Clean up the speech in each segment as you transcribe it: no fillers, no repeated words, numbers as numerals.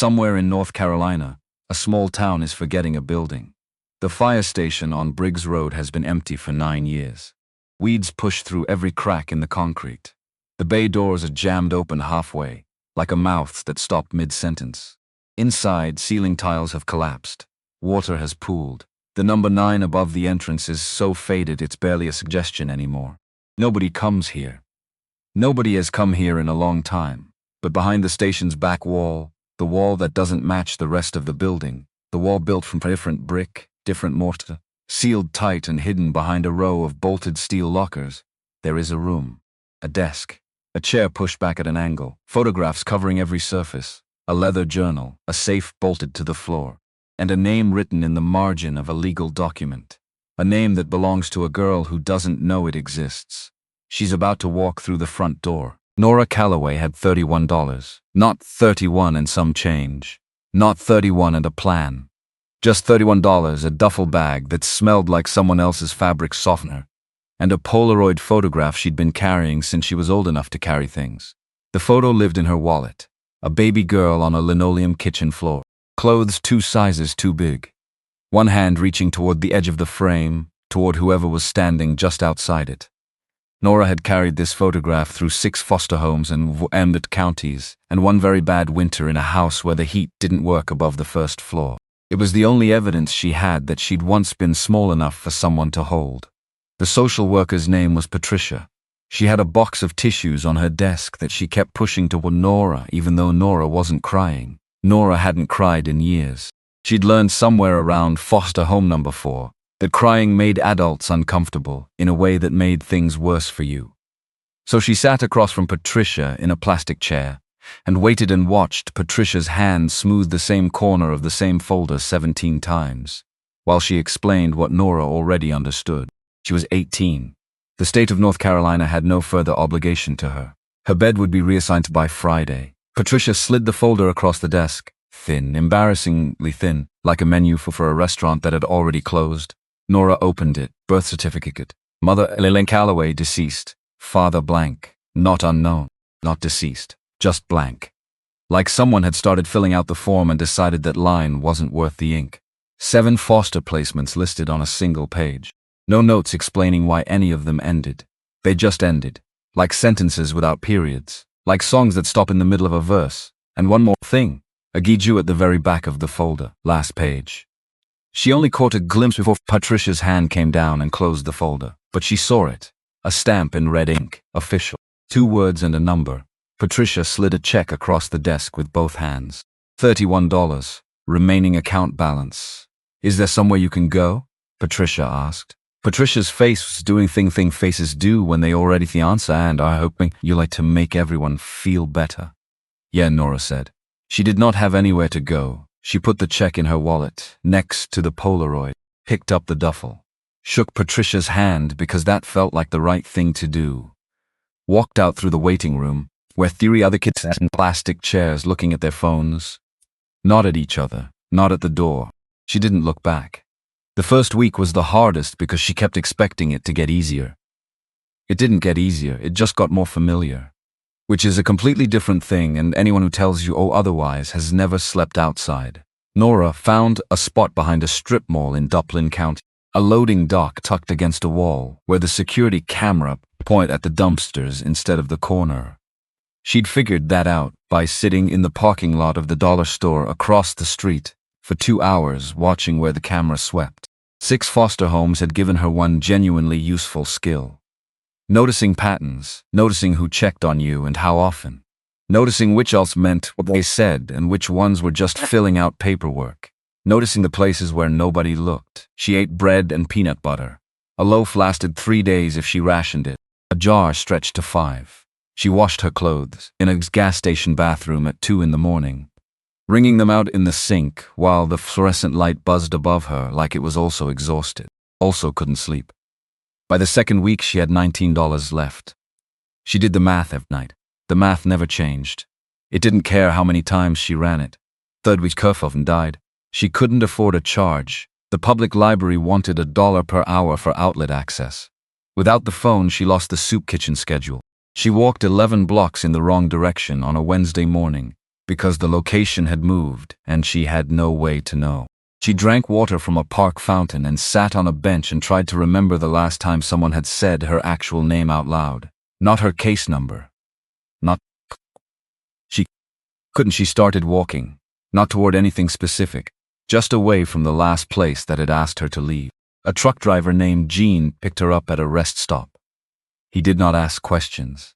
Somewhere in North Carolina, a small town is forgetting a building. The fire station on Briggs Road has been empty for 9 years. Weeds push through every crack in the concrete. The bay doors are jammed open halfway, like a mouth that stopped mid-sentence. Inside, ceiling tiles have collapsed. Water has pooled. The number 9 above the entrance is so faded it's barely a suggestion anymore. Nobody comes here. Nobody has come here in a long time. But behind the station's back wall, the wall that doesn't match the rest of the building, the wall built from different brick, different mortar, sealed tight and hidden behind a row of bolted steel lockers, there is a room, a desk, a chair pushed back at an angle, photographs covering every surface, a leather journal, a safe bolted to the floor, and a name written in the margin of a legal document. A name that belongs to a girl who doesn't know it exists. She's about to walk through the front door. Nora Calloway had $31. Not 31 and some change. Not 31 and a plan. Just $31, a duffel bag that smelled like someone else's fabric softener, and a Polaroid photograph she'd been carrying since she was old enough to carry things. The photo lived in her wallet. A baby girl on a linoleum kitchen floor. Clothes 2 sizes too big. One hand reaching toward the edge of the frame, toward whoever was standing just outside it. Nora had carried this photograph through 6 foster homes in Emmett counties, and one very bad winter in a house where the heat didn't work above the first floor. It was the only evidence she had that she'd once been small enough for someone to hold. The social worker's name was Patricia. She had a box of tissues on her desk that she kept pushing toward Nora even though Nora wasn't crying. Nora hadn't cried in years. She'd learned somewhere around foster home number 4 that crying made adults uncomfortable in a way that made things worse for you. So she sat across from Patricia in a plastic chair and waited and watched Patricia's hand smooth the same corner of the same folder 17 times, while she explained what Nora already understood. She was 18. The state of North Carolina had no further obligation to her. Her bed would be reassigned by Friday. Patricia slid the folder across the desk, thin, embarrassingly thin, like a menu for a restaurant that had already closed. Nora opened it. Birth certificate. Mother Elaine Calloway, deceased. Father blank. Not unknown. Not deceased. Just blank. Like someone had started filling out the form and decided that line wasn't worth the ink. 7 foster placements listed on a single page. No notes explaining why any of them ended. They just ended. Like sentences without periods. Like songs that stop in the middle of a verse. And one more thing. A giju at the very back of the folder. Last page. She only caught a glimpse before Patricia's hand came down and closed the folder. But she saw it. A stamp in red ink. Official. 2 words and a number. Patricia slid a check across the desk with both hands. $31. Remaining account balance. Is there somewhere you can go? Patricia asked. Patricia's face was doing thing faces do when they already the answer and are hoping you like to make everyone feel better. Yeah, Nora said. She did not have anywhere to go. She put the check in her wallet, next to the Polaroid, picked up the duffel, shook Patricia's hand because that felt like the right thing to do, walked out through the waiting room, where 3 other kids sat in plastic chairs looking at their phones. Not at each other, not at the door. She didn't look back. The first week was the hardest because she kept expecting it to get easier. It didn't get easier, it just got more familiar. Which is a completely different thing, and anyone who tells you otherwise has never slept outside. Nora found a spot behind a strip mall in Duplin County, a loading dock tucked against a wall, where the security camera pointed at the dumpsters instead of the corner. She'd figured that out by sitting in the parking lot of the dollar store across the street for 2 hours watching where the camera swept. 6 foster homes had given her one genuinely useful skill. Noticing patterns, noticing who checked on you and how often, noticing which else meant what they said and which ones were just filling out paperwork, noticing the places where nobody looked. She ate bread and peanut butter. A loaf lasted 3 days if she rationed it. A jar stretched to 5. She washed her clothes in a gas station bathroom at 2 in the morning, wringing them out in the sink while the fluorescent light buzzed above her like it was also exhausted, also couldn't sleep. By the second week, she had $19 left. She did the math every night. The math never changed. It didn't care how many times she ran it. Third week, Kerfoven died. She couldn't afford a charge. The public library wanted $1 per hour for outlet access. Without the phone, she lost the soup kitchen schedule. She walked 11 blocks in the wrong direction on a Wednesday morning, because the location had moved and she had no way to know. She drank water from a park fountain and sat on a bench and tried to remember the last time someone had said her actual name out loud. Not her case number. Not. She couldn't. She started walking, not toward anything specific, just away from the last place that had asked her to leave. A truck driver named Gene picked her up at a rest stop. He did not ask questions.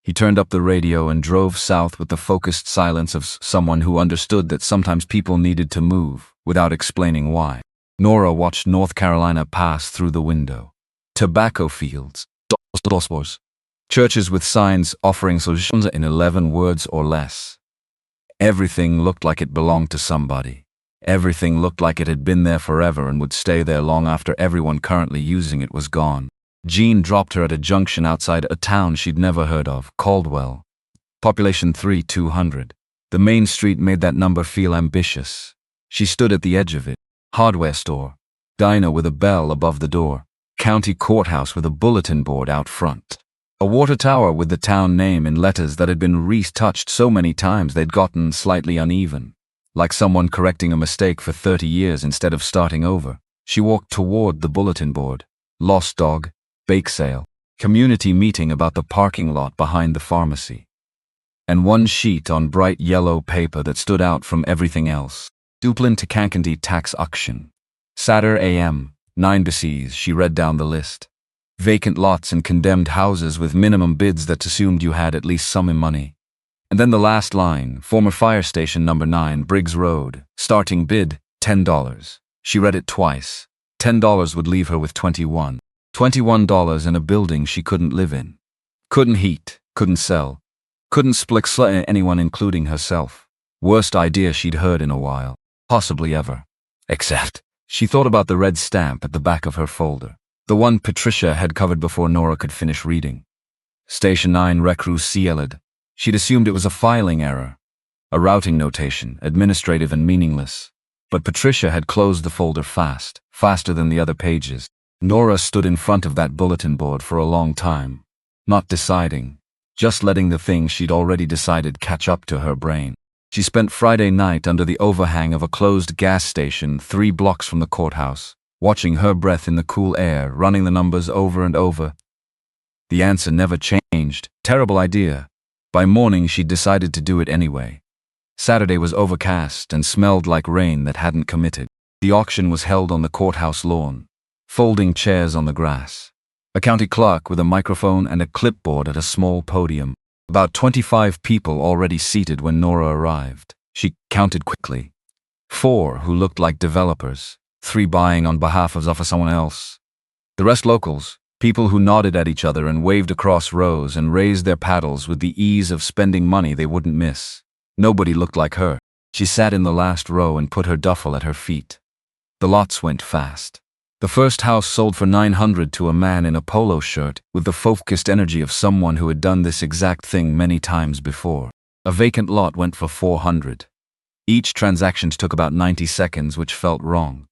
He turned up the radio and drove south with the focused silence of someone who understood that sometimes people needed to move, without explaining why. Nora watched North Carolina pass through the window. Tobacco fields, churches with signs offering solutions in 11 words or less. Everything looked like it belonged to somebody. Everything looked like it had been there forever and would stay there long after everyone currently using it was gone. Jean dropped her at a junction outside a town she'd never heard of, Caldwell. Population 200. The main street made that number feel ambitious. She stood at the edge of it. Hardware store. Diner with a bell above the door. County courthouse with a bulletin board out front. A water tower with the town name in letters that had been retouched so many times they'd gotten slightly uneven. Like someone correcting a mistake for 30 years instead of starting over. She walked toward the bulletin board. Lost dog. Bake sale, community meeting about the parking lot behind the pharmacy. And one sheet on bright yellow paper that stood out from everything else. Duplin to Kankakee tax auction. Saturday a.m., 9 BCs, she read down the list. Vacant lots and condemned houses with minimum bids that assumed you had at least some money. And then the last line, former fire station number 9, Briggs Road, starting bid, $10. She read it twice. $10 would leave her with $21. $21 in a building she couldn't live in. Couldn't heat, couldn't sell, couldn't split anyone including herself. Worst idea she'd heard in a while, possibly ever. Except, she thought about the red stamp at the back of her folder. The one Patricia had covered before Nora could finish reading. Station 9 Recru Cielid. She'd assumed it was a filing error. A routing notation, administrative and meaningless. But Patricia had closed the folder faster than the other pages. Nora stood in front of that bulletin board for a long time, not deciding, just letting the things she'd already decided catch up to her brain. She spent Friday night under the overhang of a closed gas station 3 blocks from the courthouse, watching her breath in the cool air, running the numbers over and over. The answer never changed. Terrible idea. By morning she'd decided to do it anyway. Saturday was overcast and smelled like rain that hadn't committed. The auction was held on the courthouse lawn. Folding chairs on the grass. A county clerk with a microphone and a clipboard at a small podium. About 25 people already seated when Nora arrived. She counted quickly. 4 who looked like developers. 3 buying on behalf of someone else. The rest locals, people who nodded at each other and waved across rows and raised their paddles with the ease of spending money they wouldn't miss. Nobody looked like her. She sat in the last row and put her duffel at her feet. The lots went fast. The first house sold for $900 to a man in a polo shirt with the focused energy of someone who had done this exact thing many times before. A vacant lot went for $400. Each transaction took about 90 seconds, which felt wrong.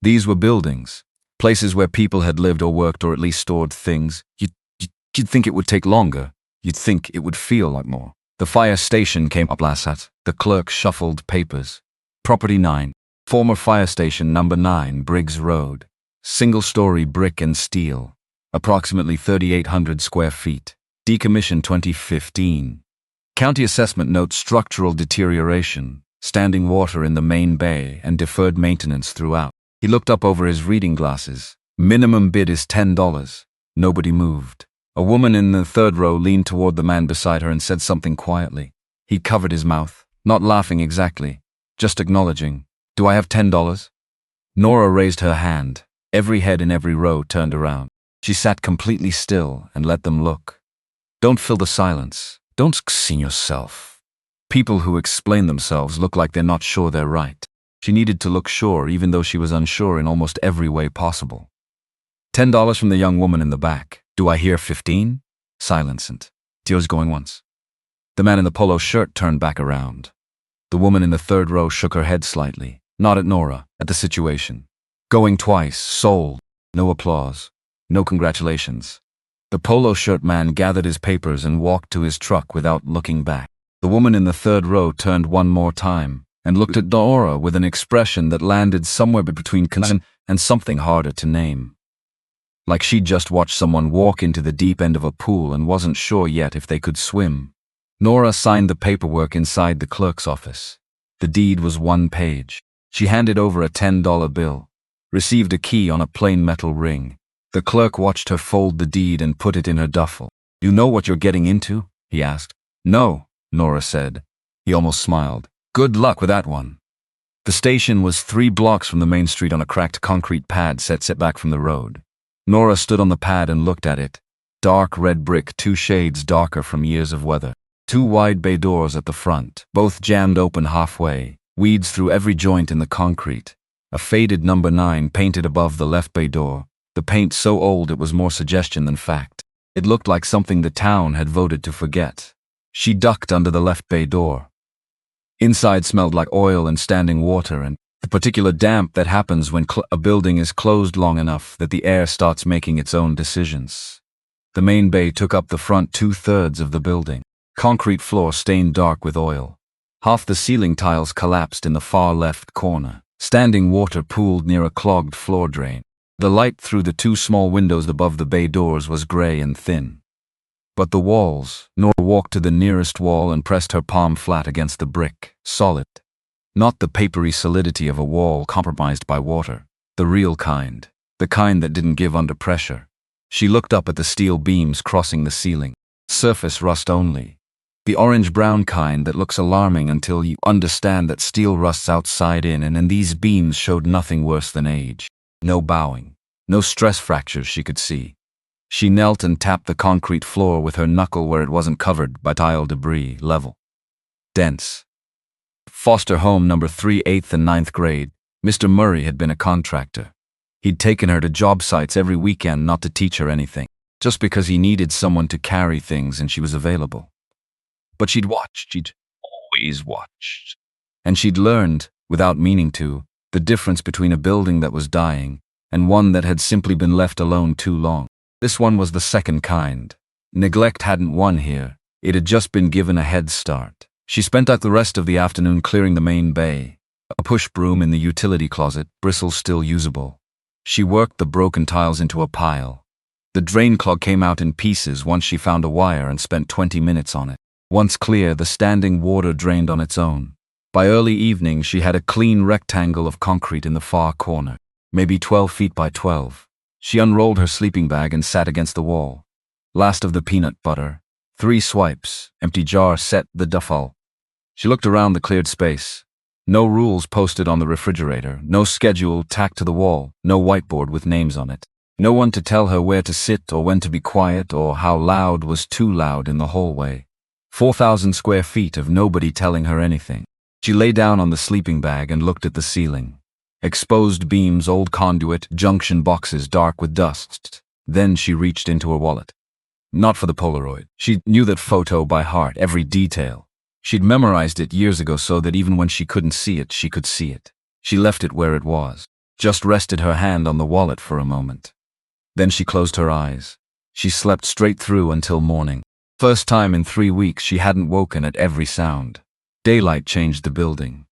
These were buildings, places where people had lived or worked or at least stored things. You'd think it would take longer. You'd think it would feel like more. The fire station came up last at. The clerk shuffled papers. Property 9. Former fire station number 9, Briggs Road. Single-story brick and steel. Approximately 3,800 square feet. Decommissioned 2015. County assessment notes structural deterioration, standing water in the main bay, and deferred maintenance throughout. He looked up over his reading glasses. Minimum bid is $10. Nobody moved. A woman in the 3rd row leaned toward the man beside her and said something quietly. He covered his mouth, not laughing exactly, just acknowledging. Do I have $10? Nora raised her hand. Every head in every row turned around. She sat completely still and let them look. Don't fill the silence. Don't see yourself. People who explain themselves look like they're not sure they're right. She needed to look sure even though she was unsure in almost every way possible. $10 from the young woman in the back. Do I hear 15? Silence. Tears going once. The man in the polo shirt turned back around. The woman in the 3rd row shook her head slightly, not at Nora, at the situation. Going twice, sold. No applause. No congratulations. The polo shirt man gathered his papers and walked to his truck without looking back. The woman in the third row turned one more time and looked at Nora with an expression that landed somewhere between concern and something harder to name. Like she'd just watched someone walk into the deep end of a pool and wasn't sure yet if they could swim. Nora signed the paperwork inside the clerk's office. The deed was 1 page. She handed over a $10 bill, received a key on a plain metal ring. The clerk watched her fold the deed and put it in her duffel. "You know what you're getting into?" he asked. "No," Nora said. He almost smiled. "Good luck with that one." The station was 3 blocks from the main street on a cracked concrete pad set back from the road. Nora stood on the pad and looked at it. Dark red brick, 2 shades darker from years of weather. 2 wide bay doors at the front, both jammed open halfway. Weeds through every joint in the concrete. A faded number 9 painted above the left bay door. The paint so old it was more suggestion than fact. It looked like something the town had voted to forget. She ducked under the left bay door. Inside smelled like oil and standing water and the particular damp that happens when a building is closed long enough that the air starts making its own decisions. The main bay took up the front 2/3 of the building. Concrete floor stained dark with oil. Half the ceiling tiles collapsed in the far left corner. Standing water pooled near a clogged floor drain. The light through the 2 small windows above the bay doors was gray and thin. But the walls, Nora walked to the nearest wall and pressed her palm flat against the brick, solid. Not the papery solidity of a wall compromised by water. The real kind. The kind that didn't give under pressure. She looked up at the steel beams crossing the ceiling. Surface rust only. The orange-brown kind that looks alarming until you understand that steel rusts outside in, and these beams showed nothing worse than age. No bowing. No stress fractures she could see. She knelt and tapped the concrete floor with her knuckle where it wasn't covered by tile debris, level. Dense. Foster home number 3, 8th and 9th grade. Mr. Murray had been a contractor. He'd taken her to job sites every weekend not to teach her anything, just because he needed someone to carry things and she was available. But she'd always watched. And she'd learned, without meaning to, the difference between a building that was dying and one that had simply been left alone too long. This one was the second kind. Neglect hadn't won here. It had just been given a head start. She spent out the rest of the afternoon clearing the main bay. A push broom in the utility closet, bristles still usable. She worked the broken tiles into a pile. The drain clog came out in pieces once she found a wire and spent 20 minutes on it. Once clear, the standing water drained on its own. By early evening, she had a clean rectangle of concrete in the far corner, maybe 12 feet by 12. She unrolled her sleeping bag and sat against the wall. Last of the peanut butter. 3 swipes, empty jar set the duffel. She looked around the cleared space. No rules posted on the refrigerator, no schedule tacked to the wall, no whiteboard with names on it. No one to tell her where to sit or when to be quiet or how loud was too loud in the hallway. 4,000 square feet of nobody telling her anything. She lay down on the sleeping bag and looked at the ceiling. Exposed beams, old conduit, junction boxes dark with dust. Then she reached into her wallet. Not for the Polaroid. She knew that photo by heart, every detail. She'd memorized it years ago so that even when she couldn't see it, she could see it. She left it where it was. Just rested her hand on the wallet for a moment. Then she closed her eyes. She slept straight through until morning. First time in 3 weeks she hadn't woken at every sound. Daylight changed the building.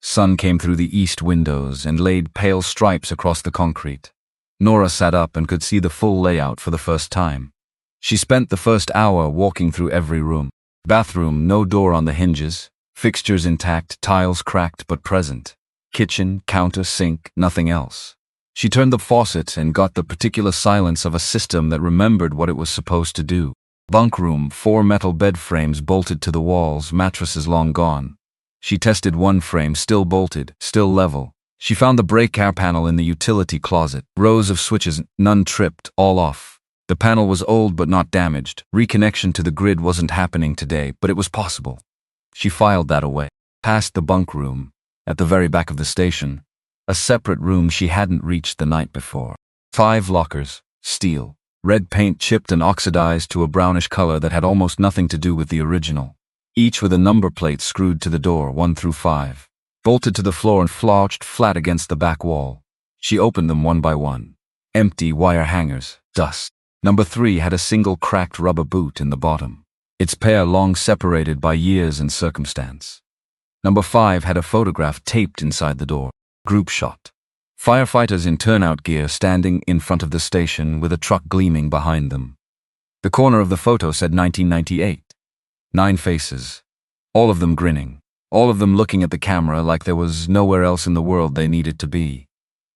Sun came through the east windows and laid pale stripes across the concrete. Nora sat up and could see the full layout for the first time. She spent the first hour walking through every room. Bathroom, no door on the hinges. Fixtures intact, tiles cracked but present. Kitchen, counter, sink, nothing else. She turned the faucet and got the particular silence of a system that remembered what it was supposed to do. Bunk room, 4 metal bed frames bolted to the walls, mattresses long gone. She tested one frame, still bolted, still level. She found the breaker panel in the utility closet. Rows of switches, none tripped, all off. The panel was old but not damaged. Reconnection to the grid wasn't happening today, but it was possible. She filed that away. Past the bunk room, at the very back of the station, a separate room she hadn't reached the night before. 5 lockers, steel. Red paint chipped and oxidized to a brownish color that had almost nothing to do with the original. Each with a number plate screwed to the door, 1 through 5. Bolted to the floor and flounced flat against the back wall. She opened them one by one. Empty wire hangers, dust. Number 3 had a single cracked rubber boot in the bottom. its pair long separated by years and circumstance. Number 5 had a photograph taped inside the door. Group shot. Firefighters in turnout gear standing in front of the station with a truck gleaming behind them. The corner of the photo said 1998. 9 faces. All of them grinning. All of them looking at the camera like there was nowhere else in the world they needed to be.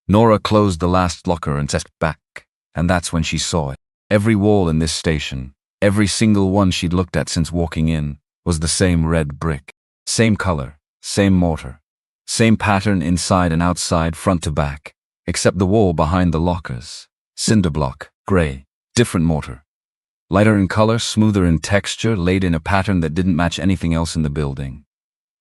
Nora closed the last locker and stepped back, and that's when she saw it. Every wall in this station, every single one she'd looked at since walking in, was the same red brick. Same color, same mortar. Same pattern inside and outside, front to back, except the wall behind the lockers. Cinder block, gray, different mortar. Lighter in color, smoother in texture, laid in a pattern that didn't match anything else in the building.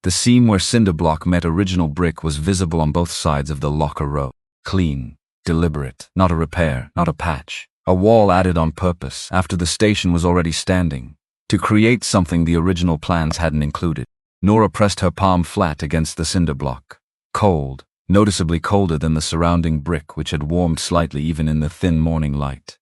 The seam where cinder block met original brick was visible on both sides of the locker row. Clean, deliberate, not a repair, not a patch. A wall added on purpose, after the station was already standing, to create something the original plans hadn't included. Nora pressed her palm flat against the cinder block. Cold, noticeably colder than the surrounding brick, which had warmed slightly even in the thin morning light.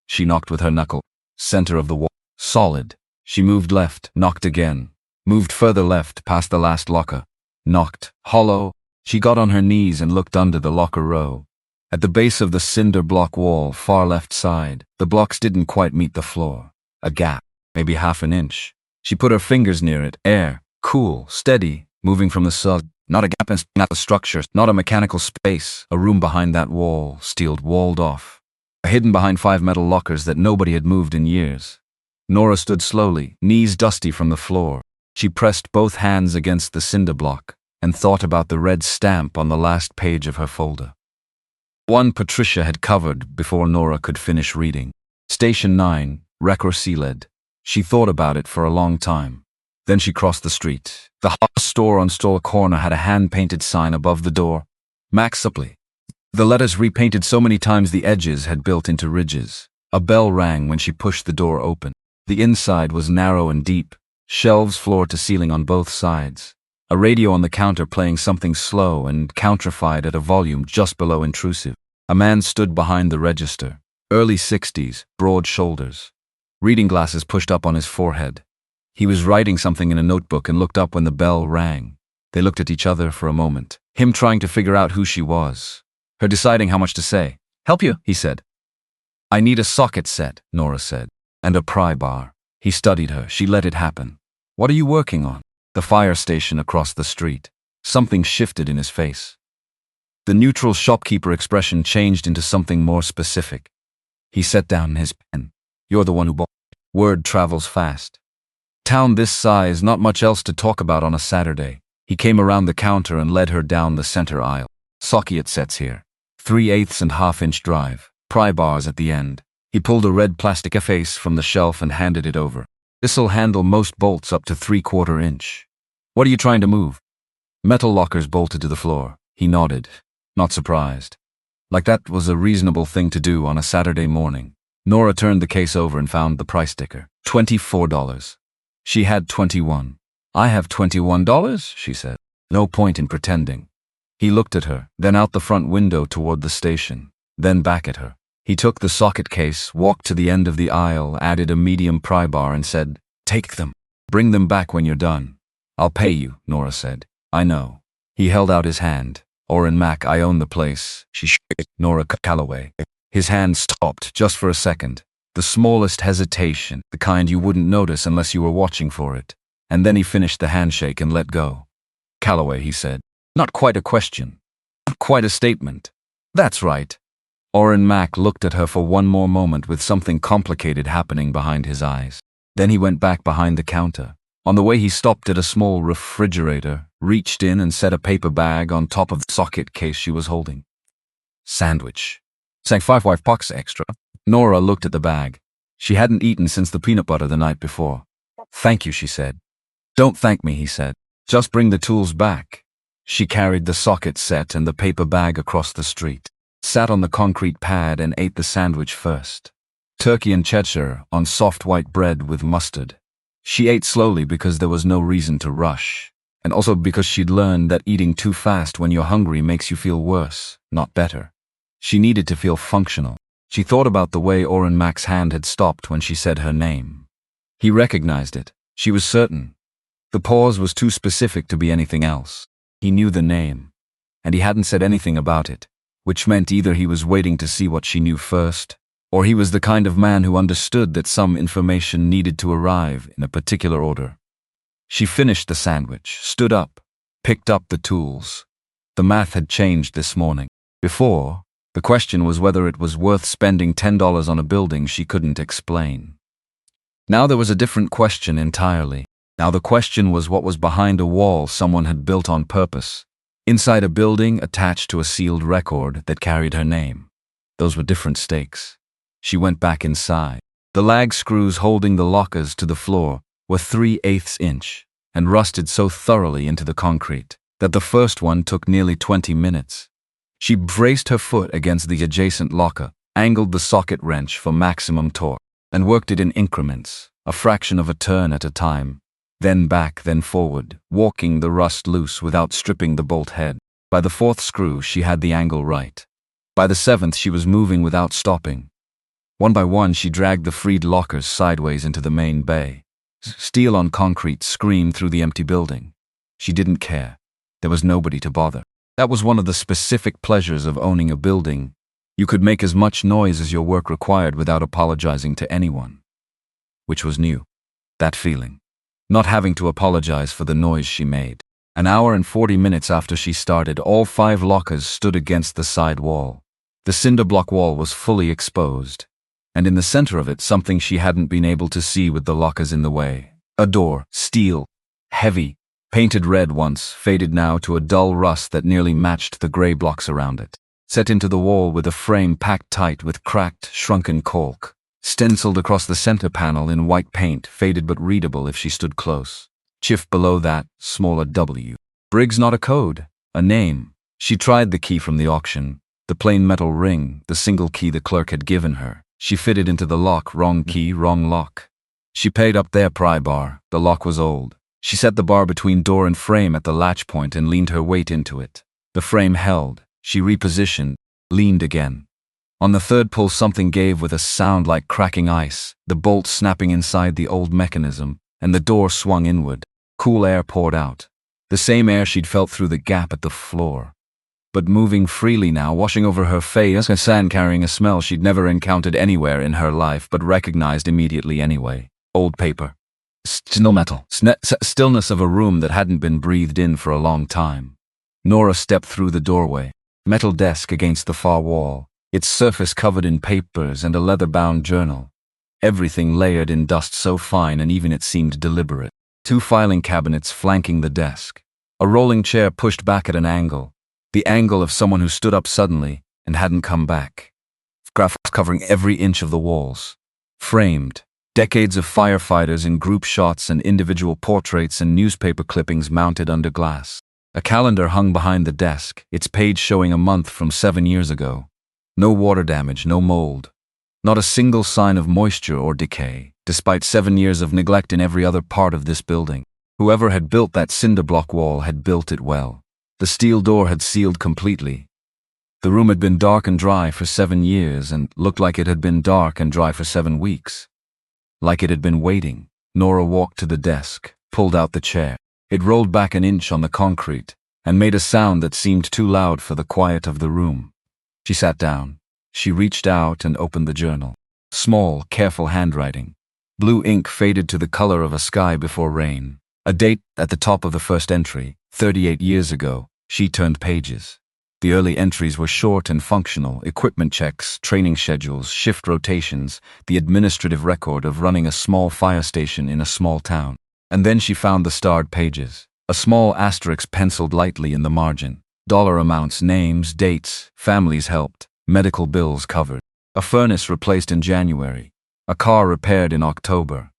She knocked with her knuckle. Center of the wall. Solid. She moved left, knocked again. Moved further left, past the last locker. Knocked. Hollow. She got on her knees and looked under the locker row. At the base of the cinder block wall, far left side, the blocks didn't quite meet the floor. A gap, maybe half an inch. She put her fingers near it. Air. Cool, steady, moving from the sod. Not a gap in the structure, not a mechanical space. A room behind that wall, steeled, walled off. Hidden behind 5 metal lockers that nobody had moved in years. Nora stood slowly, knees dusty from the floor. She pressed both hands against the cinder block and thought about the red stamp on the last page of her folder. One Patricia had covered before Nora could finish reading. Station 9, Recor-Sealed. She thought about it for a long time. Then she crossed the street. The hot store on store corner had a hand-painted sign above the door. Max Supply. The letters repainted so many times the edges had built into ridges. A bell rang when she pushed the door open. The inside was narrow and deep, shelves floor to ceiling on both sides. A radio on the counter playing something slow and countrified at a volume just below intrusive. A man stood behind the register. Early 60s, broad shoulders. Reading glasses pushed up on his forehead. He was writing something in a notebook and looked up when the bell rang. They looked at each other for a moment, him trying to figure out who she was. Her deciding how much to say. Help you, he said. I need a socket set, Nora said. And a pry bar. He studied her. She let it happen. What are you working on? The fire station across the street. Something shifted in his face. The neutral shopkeeper expression changed into something more specific. He set down his pen. You're the one who bought it. Word travels fast. Town this size, not much else to talk about on a Saturday. He came around the counter and led her down the center aisle. Socket sets here. 3/8 and half-inch drive. Pry bars at the end. He pulled a red plastic face from the shelf and handed it over. This'll handle most bolts up to 3/4 inch. What are you trying to move? Metal lockers bolted to the floor. He nodded, not surprised. Like that was a reasonable thing to do on a Saturday morning. Nora turned the case over and found the price sticker. $24. She had 21. I have $21, she said. No point in pretending. He looked at her, then out the front window toward the station, then back at her. He took the socket case, walked to the end of the aisle, added a medium pry bar and said, Take them. Bring them back when you're done. I'll pay you, Nora said. I know. He held out his hand. Orrin Mack, I own the place. She shook it. Nora Calloway. His hand stopped just for a second. The smallest hesitation, the kind you wouldn't notice unless you were watching for it. And then he finished the handshake and let go. Calloway, he said. Not quite a question. Not quite a statement. That's right. Orrin Mack looked at her for one more moment with something complicated happening behind his eyes. Then he went back behind the counter. On the way he stopped at a small refrigerator, reached in and set a paper bag on top of the socket case she was holding. Sandwich. Sang 5 $5 extra. Nora looked at the bag. She hadn't eaten since the peanut butter the night before. Thank you, she said. Don't thank me, he said. Just bring the tools back. She carried the socket set and the paper bag across the street, sat on the concrete pad and ate the sandwich first. Turkey and Cheshire on soft white bread with mustard. She ate slowly because there was no reason to rush, and also because she'd learned that eating too fast when you're hungry makes you feel worse, not better. She needed to feel functional. She thought about the way Orrin Mack's hand had stopped when she said her name. He recognized it. She was certain. The pause was too specific to be anything else. He knew the name, and he hadn't said anything about it, which meant either he was waiting to see what she knew first, or he was the kind of man who understood that some information needed to arrive in a particular order. She finished the sandwich, stood up, picked up the tools. The math had changed this morning. Before, the question was whether it was worth spending $10 on a building she couldn't explain. Now there was a different question entirely. Now the question was what was behind a wall someone had built on purpose, inside a building attached to a sealed record that carried her name. Those were different stakes. She went back inside. The lag screws holding the lockers to the floor were 3/8 inch and rusted so thoroughly into the concrete that the first one took nearly 20 minutes. She braced her foot against the adjacent locker, angled the socket wrench for maximum torque, and worked it in increments, a fraction of a turn at a time. Then back, then forward, walking the rust loose without stripping the bolt head. By the 4th screw, she had the angle right. By the 7th, she was moving without stopping. One by one, she dragged the freed lockers sideways into the main bay. Steel on concrete screamed through the empty building. She didn't care. There was nobody to bother. That was one of the specific pleasures of owning a building. You could make as much noise as your work required without apologizing to anyone. Which was new. That feeling. Not having to apologize for the noise she made. An hour and 40 minutes after she started, all 5 lockers stood against the side wall. The cinder block wall was fully exposed, and in the center of it something she hadn't been able to see with the lockers in the way. A door, steel, heavy, painted red once, faded now to a dull rust that nearly matched the gray blocks around it. Set into the wall with a frame packed tight with cracked, shrunken cork. Stenciled across the center panel in white paint, faded but readable if she stood close. Chiff below that, smaller W. Briggs, not a code, a name. She tried the key from the auction, the plain metal ring, the single key the clerk had given her. She fitted into the lock, wrong key, wrong lock. She paid up there, pry bar. The lock was old. She set the bar between door and frame at the latch point and leaned her weight into it. The frame held. She repositioned, leaned again. On the 3rd pull, something gave with a sound like cracking ice, the bolt snapping inside the old mechanism, and the door swung inward. Cool air poured out. The same air she'd felt through the gap at the floor. But moving freely now, washing over her face, a sand carrying a smell she'd never encountered anywhere in her life but recognized immediately anyway. Old paper. Still metal. Stillness of a room that hadn't been breathed in for a long time. Nora stepped through the doorway. Metal desk against the far wall. Its surface covered in papers and a leather-bound journal. Everything layered in dust so fine and even it seemed deliberate. 2 filing cabinets flanking the desk. A rolling chair pushed back at an angle. The angle of someone who stood up suddenly and hadn't come back. Graphics covering every inch of the walls. Framed. Decades of firefighters in group shots and individual portraits and newspaper clippings mounted under glass. A calendar hung behind the desk, its page showing a month from 7 years ago. No water damage, no mold. Not a single sign of moisture or decay, despite 7 years of neglect in every other part of this building. Whoever had built that cinder block wall had built it well. The steel door had sealed completely. The room had been dark and dry for 7 years and looked like it had been dark and dry for 7 weeks. Like it had been waiting. Nora walked to the desk, pulled out the chair. It rolled back an inch on the concrete and made a sound that seemed too loud for the quiet of the room. She sat down. She reached out and opened the journal. Small, careful handwriting. Blue ink faded to the color of a sky before rain. A date at the top of the first entry, 38 years ago. She turned pages. The early entries were short and functional: equipment checks, training schedules, shift rotations, the administrative record of running a small fire station in a small town. And then she found the starred pages. A small asterisk penciled lightly in the margin. Dollar amounts, names, dates, families helped, medical bills covered. A furnace replaced in January. A car repaired in October.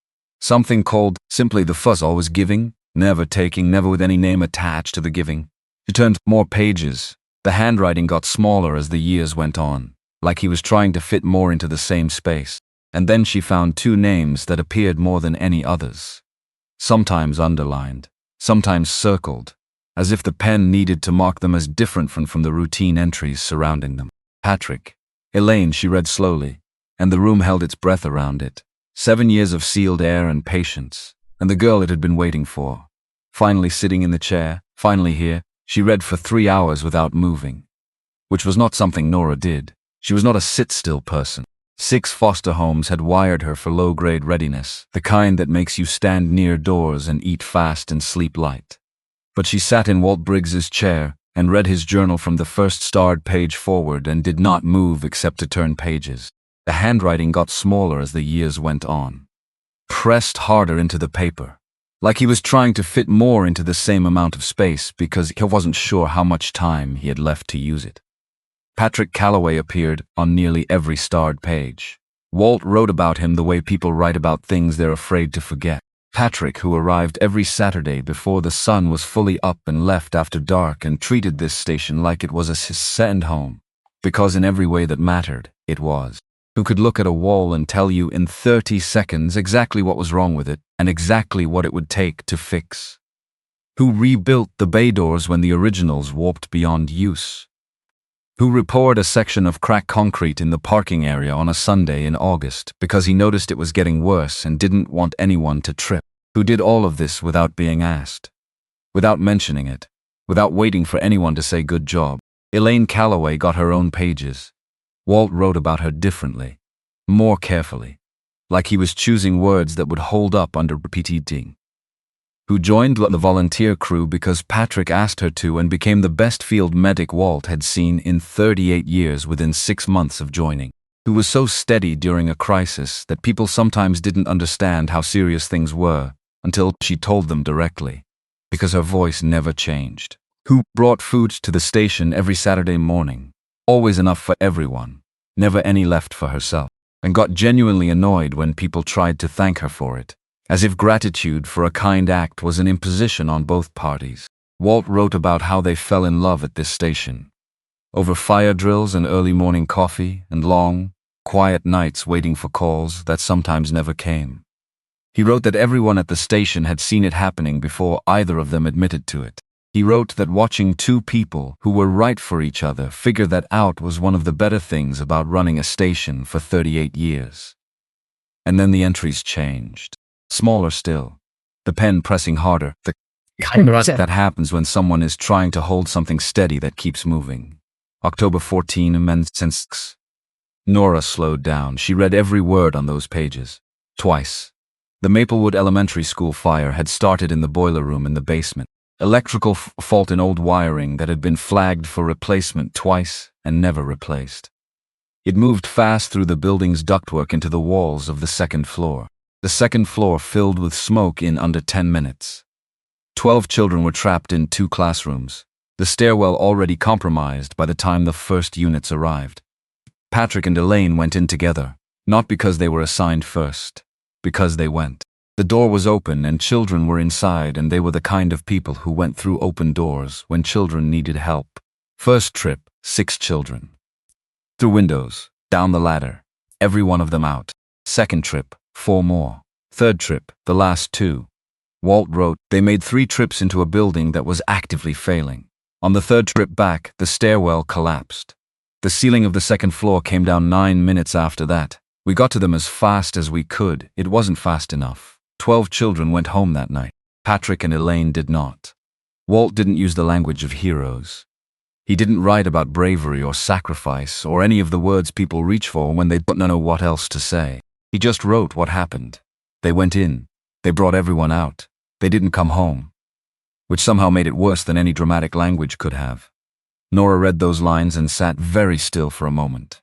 Something called simply the fuzz, always giving, never taking, never with any name attached to the giving. She turned more pages. The handwriting got smaller as the years went on, like he was trying to fit more into the same space. And then she found 2 names that appeared more than any others. Sometimes underlined, sometimes circled, as if the pen needed to mark them as different from the routine entries surrounding them. Patrick. Elaine, she read slowly, and the room held its breath around it. 7 years of sealed air and patience, and the girl it had been waiting for. Finally sitting in the chair, finally here, she read for 3 hours without moving. Which was not something Nora did. She was not a sit-still person. 6 foster homes had wired her for low-grade readiness, the kind that makes you stand near doors and eat fast and sleep light. But she sat in Walt Briggs's chair and read his journal from the first starred page forward and did not move except to turn pages. The handwriting got smaller as the years went on. Pressed harder into the paper, like he was trying to fit more into the same amount of space because he wasn't sure how much time he had left to use it. Patrick Calloway appeared on nearly every starred page. Walt wrote about him the way people write about things they're afraid to forget. Patrick, who arrived every Saturday before the sun was fully up and left after dark and treated this station like it was his second home, because in every way that mattered, it was. Who could look at a wall and tell you in 30 seconds exactly what was wrong with it and exactly what it would take to fix. Who rebuilt the bay doors when the originals warped beyond use. Who repoured a section of cracked concrete in the parking area on a Sunday in August because he noticed it was getting worse and didn't want anyone to trip. Who did all of this without being asked, without mentioning it, without waiting for anyone to say good job. Elaine Calloway got her own pages. Walt wrote about her differently, more carefully, like he was choosing words that would hold up under repeating. Who joined the volunteer crew because Patrick asked her to and became the best field medic Walt had seen in 38 years within 6 months of joining. Who was so steady during a crisis that people sometimes didn't understand how serious things were until she told them directly, because her voice never changed. Who brought food to the station every Saturday morning, always enough for everyone, never any left for herself, and got genuinely annoyed when people tried to thank her for it, as if gratitude for a kind act was an imposition on both parties. Walt wrote about how they fell in love at this station, over fire drills and early morning coffee and long, quiet nights waiting for calls that sometimes never came. He wrote that everyone at the station had seen it happening before either of them admitted to it. He wrote that watching 2 people who were right for each other figure that out was one of the better things about running a station for 38 years. And then the entries changed. Smaller still. The pen pressing harder. The kind that happens when someone is trying to hold something steady that keeps moving. October 14 amends. Nora slowed down. She read every word on those pages. Twice. The Maplewood Elementary School fire had started in the boiler room in the basement. Electrical fault in old wiring that had been flagged for replacement twice and never replaced. It moved fast through the building's ductwork into the walls of the 2nd floor. The 2nd floor filled with smoke in under 10 minutes. 12 children were trapped in 2 classrooms, the stairwell already compromised by the time the first units arrived. Patrick and Elaine went in together, not because they were assigned first, because they went. The door was open and children were inside, and they were the kind of people who went through open doors when children needed help. First trip, 6 children. Through windows, down the ladder, every one of them out. Second trip, 4 more. Third trip, the last 2. Walt wrote, they made 3 trips into a building that was actively failing. On the 3rd trip back, the stairwell collapsed. The ceiling of the 2nd floor came down 9 minutes after that. We got to them as fast as we could. It wasn't fast enough. 12 children went home that night. Patrick and Elaine did not. Walt didn't use the language of heroes. He didn't write about bravery or sacrifice or any of the words people reach for when they don't know what else to say. He just wrote what happened. They went in. They brought everyone out. They didn't come home. Which somehow made it worse than any dramatic language could have. Nora read those lines and sat very still for a moment.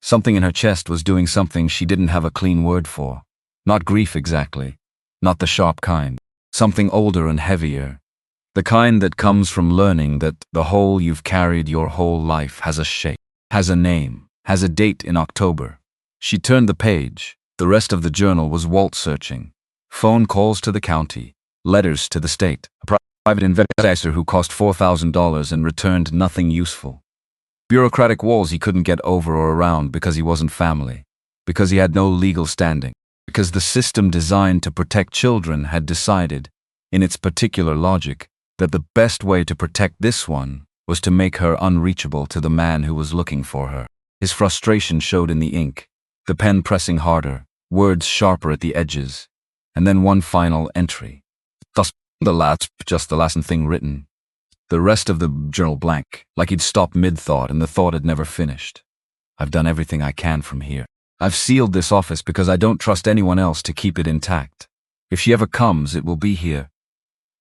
Something in her chest was doing something she didn't have a clean word for. Not grief exactly. Not the sharp kind. Something older and heavier. The kind that comes from learning that the hole you've carried your whole life has a shape, has a name, has a date in October. She turned the page. The rest of the journal was Walt searching. Phone calls to the county. Letters to the state. A private investigator who cost $4,000 and returned nothing useful. Bureaucratic walls he couldn't get over or around because he wasn't family. Because he had no legal standing. Because the system designed to protect children had decided, in its particular logic, that the best way to protect this one was to make her unreachable to the man who was looking for her. His frustration showed in the ink, the pen pressing harder, words sharper at the edges, and then one final entry. Thus, just the last thing written. The rest of the journal blank, like he'd stopped mid-thought and the thought had never finished. I've done everything I can from here. I've sealed this office because I don't trust anyone else to keep it intact. If she ever comes, it will be here.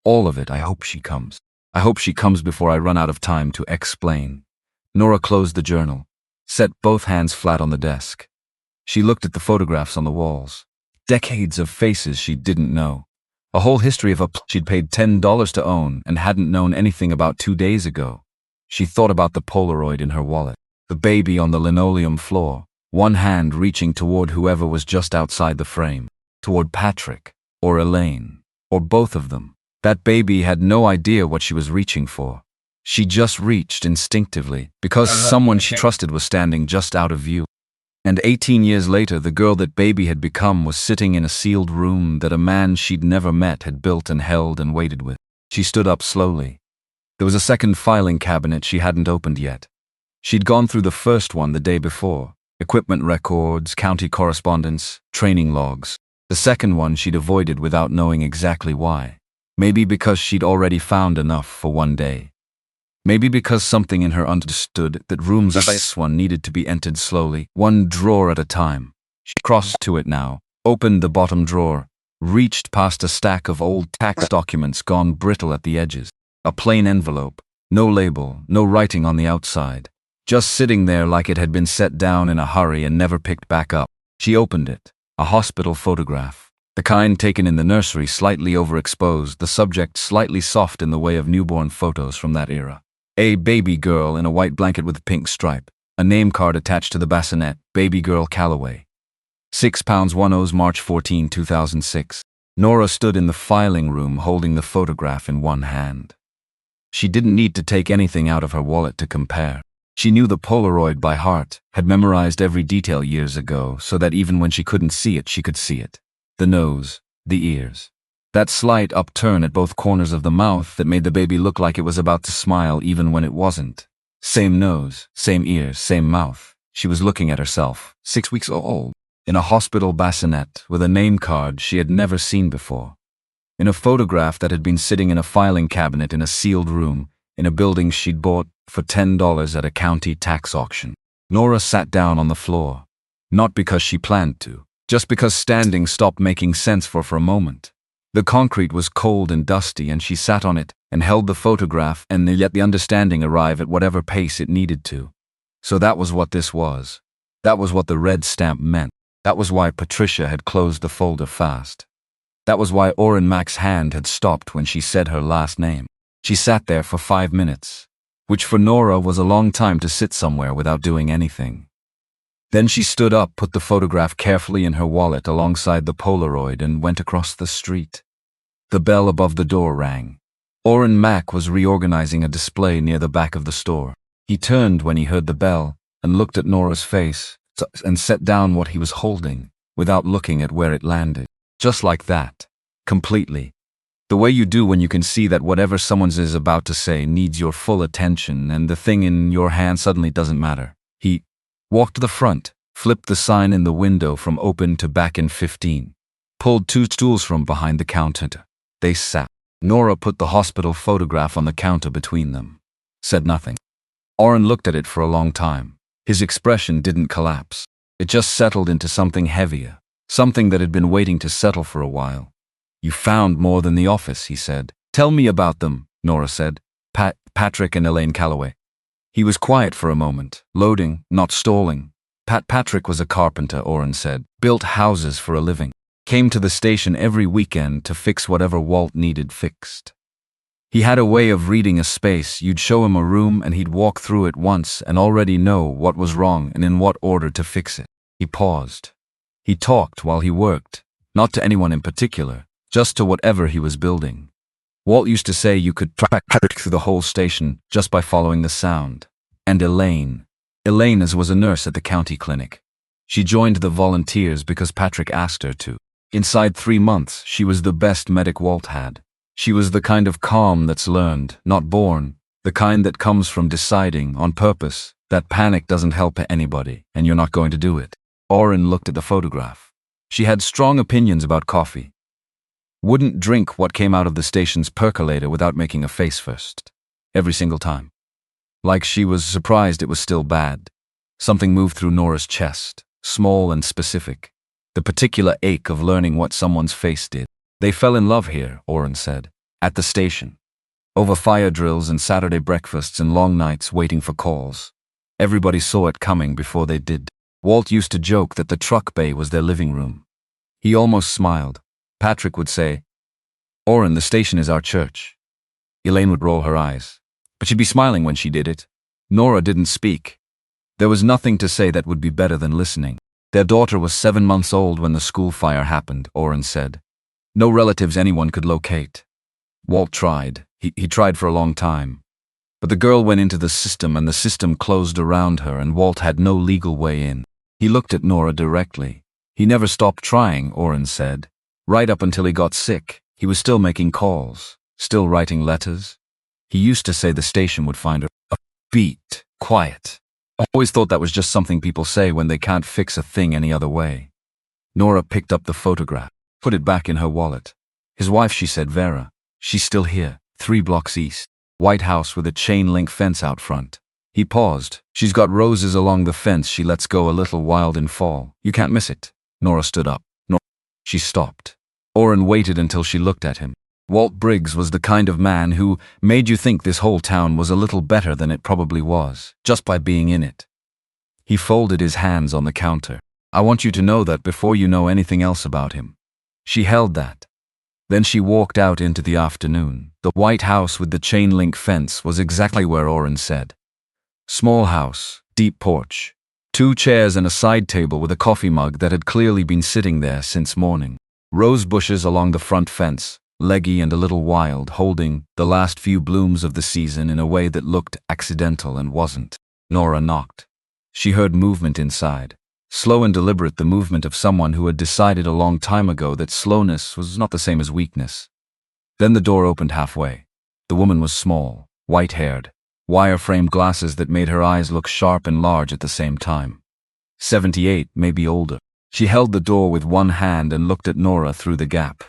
All of it. I hope she comes. I hope she comes before I run out of time to explain. Nora closed the journal, set both hands flat on the desk. She looked at the photographs on the walls. Decades of faces she didn't know. A whole history of a she'd paid $10 to own and hadn't known anything about 2 days ago. She thought about the Polaroid in her wallet, the baby on the linoleum floor, one hand reaching toward whoever was just outside the frame, toward Patrick, or Elaine, or both of them. That baby had no idea what she was reaching for. She just reached instinctively, because someone she trusted was standing just out of view. And 18 years later, the girl that baby had become was sitting in a sealed room that a man she'd never met had built and held and waited with. She stood up slowly. There was a second filing cabinet she hadn't opened yet. She'd gone through the first one the day before. Equipment records, county correspondence, training logs. The second one she'd avoided without knowing exactly why. Maybe because she'd already found enough for one day. Maybe because something in her understood that rooms like this one needed to be entered slowly, one drawer at a time. She crossed to it now, opened the bottom drawer, reached past a stack of old tax documents gone brittle at the edges. A plain envelope, no label, no writing on the outside. Just sitting there like it had been set down in a hurry and never picked back up. She opened it. A hospital photograph. The kind taken in the nursery, slightly overexposed, the subject slightly soft in the way of newborn photos from that era. A baby girl in a white blanket with a pink stripe. A name card attached to the bassinet, Baby Girl Calloway. £6.10, March 14, 2006. Nora stood in the filing room holding the photograph in one hand. She didn't need to take anything out of her wallet to compare. She knew the Polaroid by heart, had memorized every detail years ago so that even when she couldn't see it, she could see it. The nose, the ears. That slight upturn at both corners of the mouth that made the baby look like it was about to smile even when it wasn't. Same nose, same ears, same mouth. She was looking at herself, 6 weeks old, in a hospital bassinet with a name card she had never seen before. In a photograph that had been sitting in a filing cabinet in a sealed room, in a building she'd bought for $10 at a county tax auction. Nora sat down on the floor. Not because she planned to. Just because standing stopped making sense for a moment. The concrete was cold and dusty and she sat on it and held the photograph and let the understanding arrive at whatever pace it needed to. So that was what this was. That was what the red stamp meant. That was why Patricia had closed the folder fast. That was why Orrin Mack's hand had stopped when she said her last name. She sat there for 5 minutes, which for Nora was a long time to sit somewhere without doing anything. Then she stood up, put the photograph carefully in her wallet alongside the Polaroid and went across the street. The bell above the door rang. Orrin Mack was reorganizing a display near the back of the store. He turned when he heard the bell and looked at Nora's face and set down what he was holding without looking at where it landed. Just like that. Completely. The way you do when you can see that whatever someone is about to say needs your full attention and the thing in your hand suddenly doesn't matter. He walked to the front, flipped the sign in the window from open to back in 15, pulled 2 stools from behind the counter. They sat. Nora put the hospital photograph on the counter between them. Said nothing. Orrin looked at it for a long time. His expression didn't collapse. It just settled into something heavier, something that had been waiting to settle for a while. You found more than the office, he said. Tell me about them, Nora said. Patrick and Elaine Calloway. He was quiet for a moment, loading, not stalling. Patrick was a carpenter, Orrin said. Built houses for a living. Came to the station every weekend to fix whatever Walt needed fixed. He had a way of reading a space. You'd show him a room and he'd walk through it once and already know what was wrong and in what order to fix it. He paused. He talked while he worked, not to anyone in particular, just to whatever he was building. Walt used to say you could track Patrick through the whole station just by following the sound. And Elaine. Elaine was a nurse at the county clinic. She joined the volunteers because Patrick asked her to. Inside 3 months, she was the best medic Walt had. She was the kind of calm that's learned, not born, the kind that comes from deciding, on purpose, that panic doesn't help anybody and you're not going to do it. Orrin looked at the photograph. She had strong opinions about coffee. Wouldn't drink what came out of the station's percolator without making a face first. Every single time. Like she was surprised it was still bad. Something moved through Nora's chest, small and specific. The particular ache of learning what someone's face did. They fell in love here, Oren said. At the station. Over fire drills and Saturday breakfasts and long nights waiting for calls. Everybody saw it coming before they did. Walt used to joke that the truck bay was their living room. He almost smiled. Patrick would say, "Oren, the station is our church." Elaine would roll her eyes, but she'd be smiling when she did it. Nora didn't speak. There was nothing to say that would be better than listening. Their daughter was 7 months old when the school fire happened, Oren said. No relatives anyone could locate. Walt tried. He tried for a long time. But the girl went into the system and the system closed around her and Walt had no legal way in. He looked at Nora directly. He never stopped trying, Oren said. Right up until he got sick, he was still making calls, still writing letters. He used to say the station would find her a beat, quiet. I always thought that was just something people say when they can't fix a thing any other way. Nora picked up the photograph, put it back in her wallet. His wife, she said, Vera. She's still here, 3 blocks east. White house with a chain-link fence out front. He paused. She's got roses along the fence she lets go a little wild in fall. You can't miss it. Nora stood up. Nora. She stopped. Oren waited until she looked at him. Walt Briggs was the kind of man who made you think this whole town was a little better than it probably was, just by being in it. He folded his hands on the counter. I want you to know that before you know anything else about him. She held that. Then she walked out into the afternoon. The white house with the chain-link fence was exactly where Oren said. Small house, deep porch, 2 chairs and a side table with a coffee mug that had clearly been sitting there since morning. Rose bushes along the front fence, leggy and a little wild, holding the last few blooms of the season in a way that looked accidental and wasn't. Nora knocked. She heard movement inside. Slow and deliberate, the movement of someone who had decided a long time ago that slowness was not the same as weakness. Then the door opened halfway. The woman was small, white-haired, wire-framed glasses that made her eyes look sharp and large at the same time. 78, maybe older. She held the door with one hand and looked at Nora through the gap.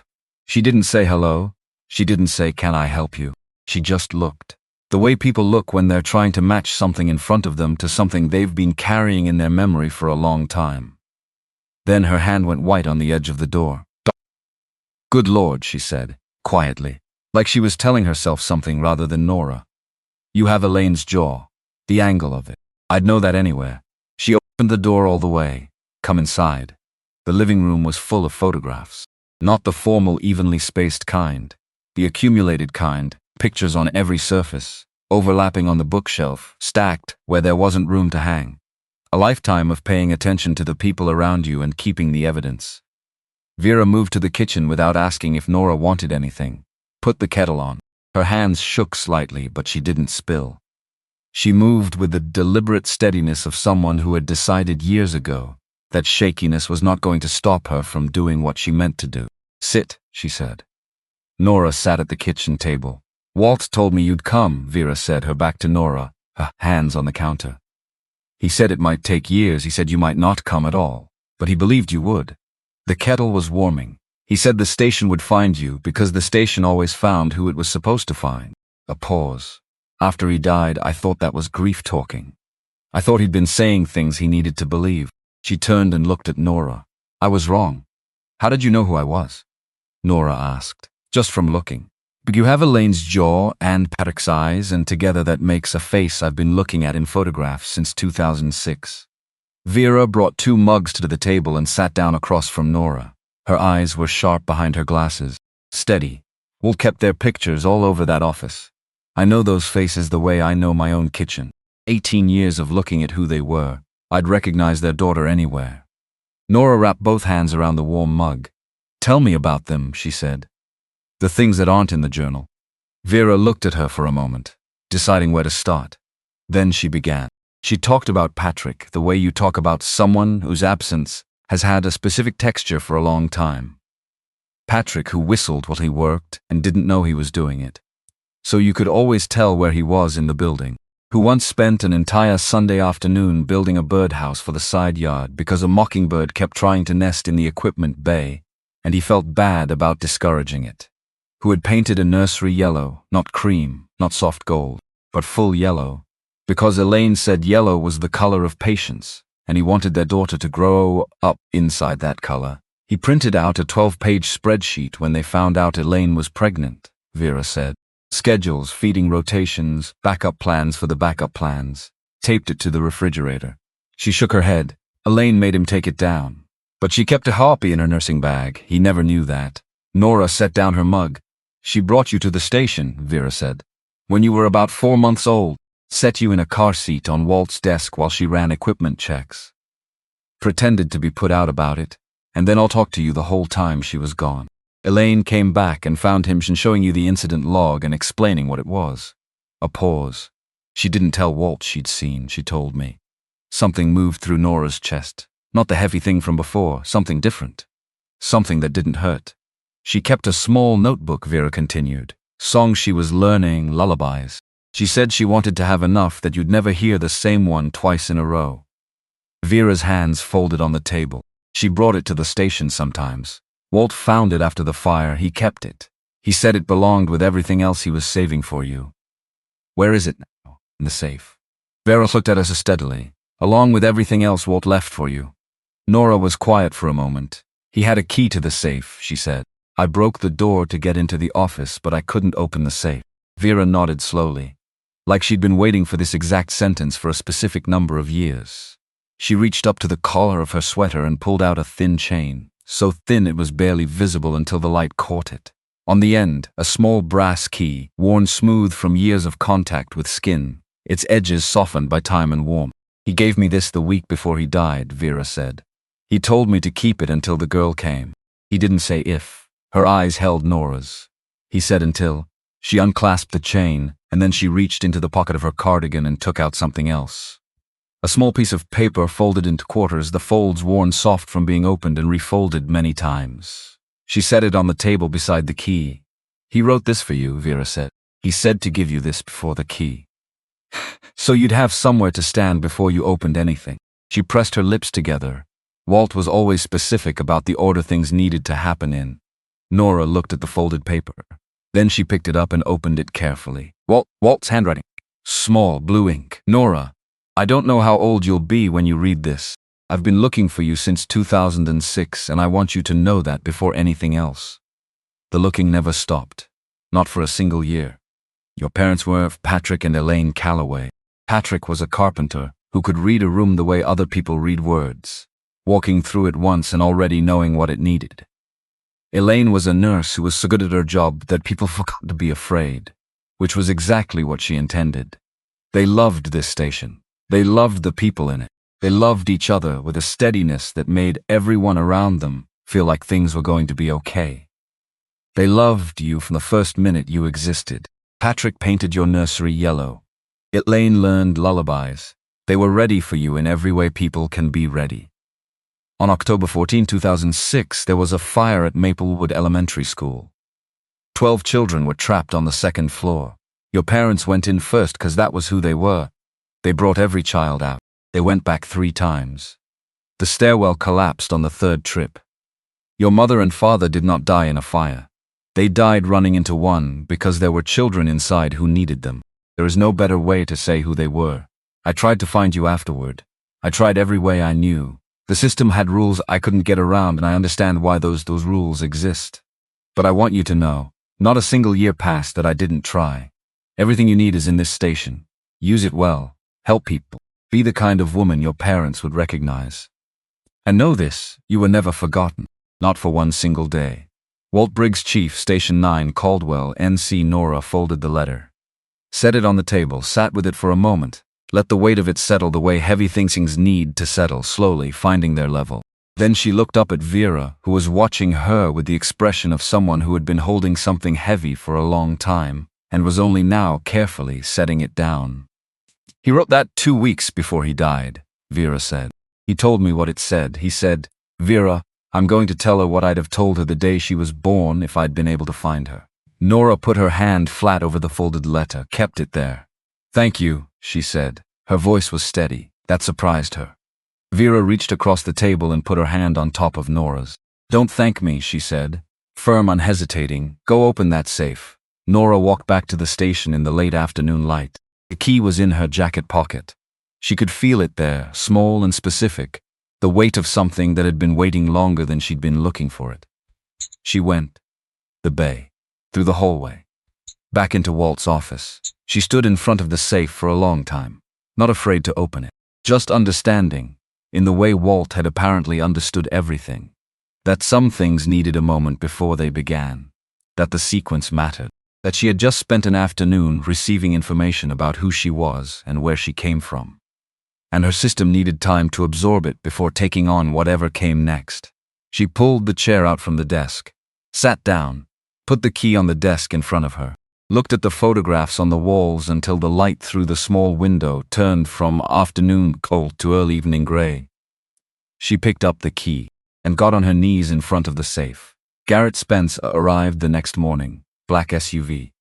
She didn't say hello. She didn't say, "Can I help you?" She just looked. The way people look when they're trying to match something in front of them to something they've been carrying in their memory for a long time. Then her hand went white on the edge of the door. "Good Lord," she said, quietly, like she was telling herself something rather than Nora. "You have Elaine's jaw. The angle of it. I'd know that anywhere." She opened the door all the way. "Come inside." The living room was full of photographs. Not the formal, evenly spaced kind. The accumulated kind. Pictures on every surface, overlapping on the bookshelf, stacked where there wasn't room to hang. A lifetime of paying attention to the people around you and keeping the evidence. Vera moved to the kitchen without asking if Nora wanted anything. Put the kettle on. Her hands shook slightly, but she didn't spill. She moved with the deliberate steadiness of someone who had decided years ago that shakiness was not going to stop her from doing what she meant to do. "Sit," she said. Nora sat at the kitchen table. "Walt told me you'd come," Vera said, her back to Nora, her hands on the counter. "He said it might take years. He said you might not come at all, but he believed you would." The kettle was warming. "He said the station would find you because the station always found who it was supposed to find." A pause. "After he died, I thought that was grief talking. I thought he'd been saying things he needed to believe." She turned and looked at Nora. "I was wrong. How did you know who I was?" Nora asked. "Just from looking. But you have Elaine's jaw and Patrick's eyes, and together that makes a face I've been looking at in photographs since 2006. Vera brought 2 mugs to the table and sat down across from Nora. Her eyes were sharp behind her glasses. Steady. Walt kept their pictures all over that office. I know those faces the way I know my own kitchen. 18 years of looking at who they were. I'd recognize their daughter anywhere. Nora wrapped both hands around the warm mug. "Tell me about them," she said. "The things that aren't in the journal." Vera looked at her for a moment, deciding where to start. Then she began. She talked about Patrick, the way you talk about someone whose absence has had a specific texture for a long time. Patrick, who whistled while he worked and didn't know he was doing it. So you could always tell where he was in the building. who once spent an entire Sunday afternoon building a birdhouse for the side yard because a mockingbird kept trying to nest in the equipment bay, and he felt bad about discouraging it. Who had painted a nursery yellow, not cream, not soft gold, but full yellow, because Elaine said yellow was the color of patience, and he wanted their daughter to grow up inside that color. He printed out a 12-page spreadsheet when they found out Elaine was pregnant, Vera said. Schedules, feeding rotations, backup plans for the backup plans. Taped it to the refrigerator. She shook her head. Elaine made him take it down. But she kept a harpy in her nursing bag. He never knew that. Nora set down her mug. She brought you to the station, Vera said. When you were about 4 months old. Set you in a car seat on Walt's desk while she ran equipment checks. Pretended to be put out about it. And then I'll talk to you the whole time she was gone. Elaine came back and found him showing you the incident log and explaining what it was. A pause. She didn't tell Walt she'd seen, she told me. Something moved through Nora's chest. Not the heavy thing from before, something different. Something that didn't hurt. She kept a small notebook, Vera continued. Songs she was learning, lullabies. She said she wanted to have enough that you'd never hear the same one twice in a row. Vera's hands folded on the table. She brought it to the station sometimes. Walt found it after the fire. He kept it. He said it belonged with everything else he was saving for you. Where is it now? In the safe. Vera looked at us steadily. Along with everything else Walt left for you. Nora was quiet for a moment. He had a key to the safe, she said. I broke the door to get into the office, but I couldn't open the safe. Vera nodded slowly, like she'd been waiting for this exact sentence for a specific number of years. She reached up to the collar of her sweater and pulled out a thin chain. So thin it was barely visible until the light caught it. On the end, a small brass key, worn smooth from years of contact with skin, its edges softened by time and warmth. He gave me this the week before he died, Vera said. He told me to keep it until the girl came. He didn't say if. Her eyes held Nora's. He said until. She unclasped the chain, and then she reached into the pocket of her cardigan and took out something else. A small piece of paper folded into quarters, the folds worn soft from being opened and refolded many times. She set it on the table beside the key. He wrote this for you, Vera said. He said to give you this before the key. So you'd have somewhere to stand before you opened anything. She pressed her lips together. Walt was always specific about the order things needed to happen in. Nora looked at the folded paper. Then she picked it up and opened it carefully. Walt's handwriting. Small blue ink. Nora. I don't know how old you'll be when you read this. I've been looking for you since 2006, and I want you to know that before anything else. The looking never stopped. Not for a single year. Your parents were Patrick and Elaine Calloway. Patrick was a carpenter who could read a room the way other people read words, walking through it once and already knowing what it needed. Elaine was a nurse who was so good at her job that people forgot to be afraid, which was exactly what she intended. They loved this station. They loved the people in it. They loved each other with a steadiness that made everyone around them feel like things were going to be okay. They loved you from the first minute you existed. Patrick painted your nursery yellow. Elaine learned lullabies. They were ready for you in every way people can be ready. On October 14, 2006, there was a fire at Maplewood Elementary School. 12 children were trapped on the second floor. Your parents went in first because that was who they were. They brought every child out. They went back 3 times. The stairwell collapsed on the 3rd trip. Your mother and father did not die in a fire. They died running into one because there were children inside who needed them. There is no better way to say who they were. I tried to find you afterward. I tried every way I knew. The system had rules I couldn't get around, and I understand why those rules exist. But I want you to know, not a single year passed that I didn't try. Everything you need is in this station. Use it well. Help people. Be the kind of woman your parents would recognize. And know this, you were never forgotten. Not for one single day. Walt Briggs, Chief, Station 9, Caldwell, NC. Nora folded the letter. Set it on the table, sat with it for a moment. Let the weight of it settle the way heavy things need to settle, slowly finding their level. Then she looked up at Vera, who was watching her with the expression of someone who had been holding something heavy for a long time, and was only now carefully setting it down. He wrote that 2 weeks before he died, Vera said. He told me what it said. He said, Vera, I'm going to tell her what I'd have told her the day she was born if I'd been able to find her. Nora put her hand flat over the folded letter, kept it there. Thank you, she said. Her voice was steady. That surprised her. Vera reached across the table and put her hand on top of Nora's. "Don't thank me," she said, firm, unhesitating. "Go open that safe." Nora walked back to the station in the late afternoon light. The key was in her jacket pocket. She could feel it there, small and specific, the weight of something that had been waiting longer than she'd been looking for it. She went. The bay. Through the hallway. Back into Walt's office. She stood in front of the safe for a long time, not afraid to open it, just understanding, in the way Walt had apparently understood everything, that some things needed a moment before they began, that the sequence mattered, that she had just spent an afternoon receiving information about who she was and where she came from, and her system needed time to absorb it before taking on whatever came next. She pulled the chair out from the desk, sat down, put the key on the desk in front of her, looked at the photographs on the walls until the light through the small window turned from afternoon cold to early evening gray. She picked up the key and got on her knees in front of the safe. Garrett Spence arrived the next morning, black SUV.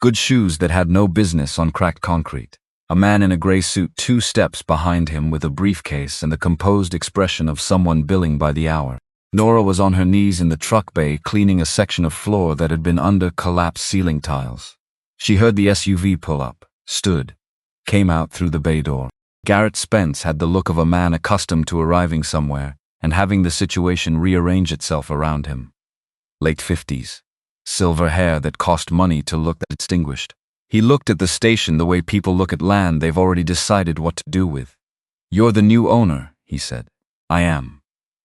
Good shoes that had no business on cracked concrete. A man in a gray suit 2 steps behind him with a briefcase and the composed expression of someone billing by the hour. Nora was on her knees in the truck bay cleaning a section of floor that had been under collapsed ceiling tiles. She heard the SUV pull up, stood, came out through the bay door. Garrett Spence had the look of a man accustomed to arriving somewhere and having the situation rearrange itself around him. Late 50s. Silver hair that cost money to look distinguished. He looked at the station the way people look at land they've already decided what to do with. "You're the new owner," he said. "I am.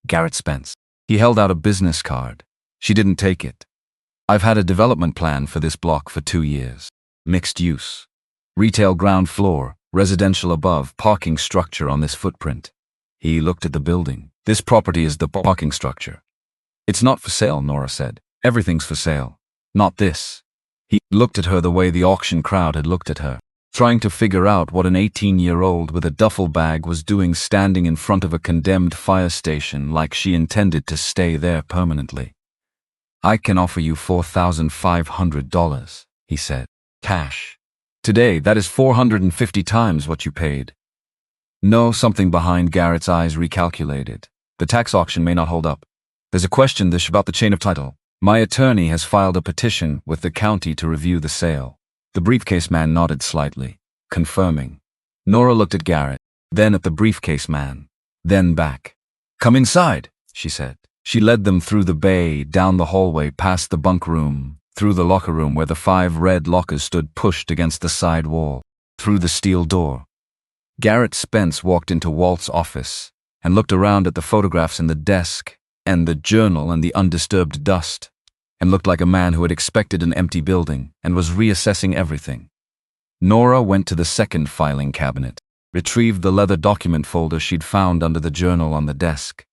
Garrett Spence." He held out a business card. She didn't take it. "I've had a development plan for this block for 2 years. Mixed use. Retail ground floor, residential above, parking structure on this footprint." He looked at the building. "This property is the parking structure." "It's not for sale," Nora said. "Everything's for sale. Not this." He looked at her the way the auction crowd had looked at her, trying to figure out what an 18-year-old with a duffel bag was doing standing in front of a condemned fire station like she intended to stay there permanently. "I can offer you $4,500, he said. "Cash. Today, that is 450 times what you paid." No, something behind Garrett's eyes recalculated. "The tax auction may not hold up. There's a question about the chain of title. My attorney has filed a petition with the county to review the sale." The briefcase man nodded slightly, confirming. Nora looked at Garrett, then at the briefcase man, then back. "Come inside," she said. She led them through the bay, down the hallway, past the bunk room, through the locker room where the 5 red lockers stood pushed against the side wall, through the steel door. Garrett Spence walked into Walt's office and looked around at the photographs in the desk and the journal and the undisturbed dust, and looked like a man who had expected an empty building and was reassessing everything. Nora went to the second filing cabinet, retrieved the leather document folder she'd found under the journal on the desk,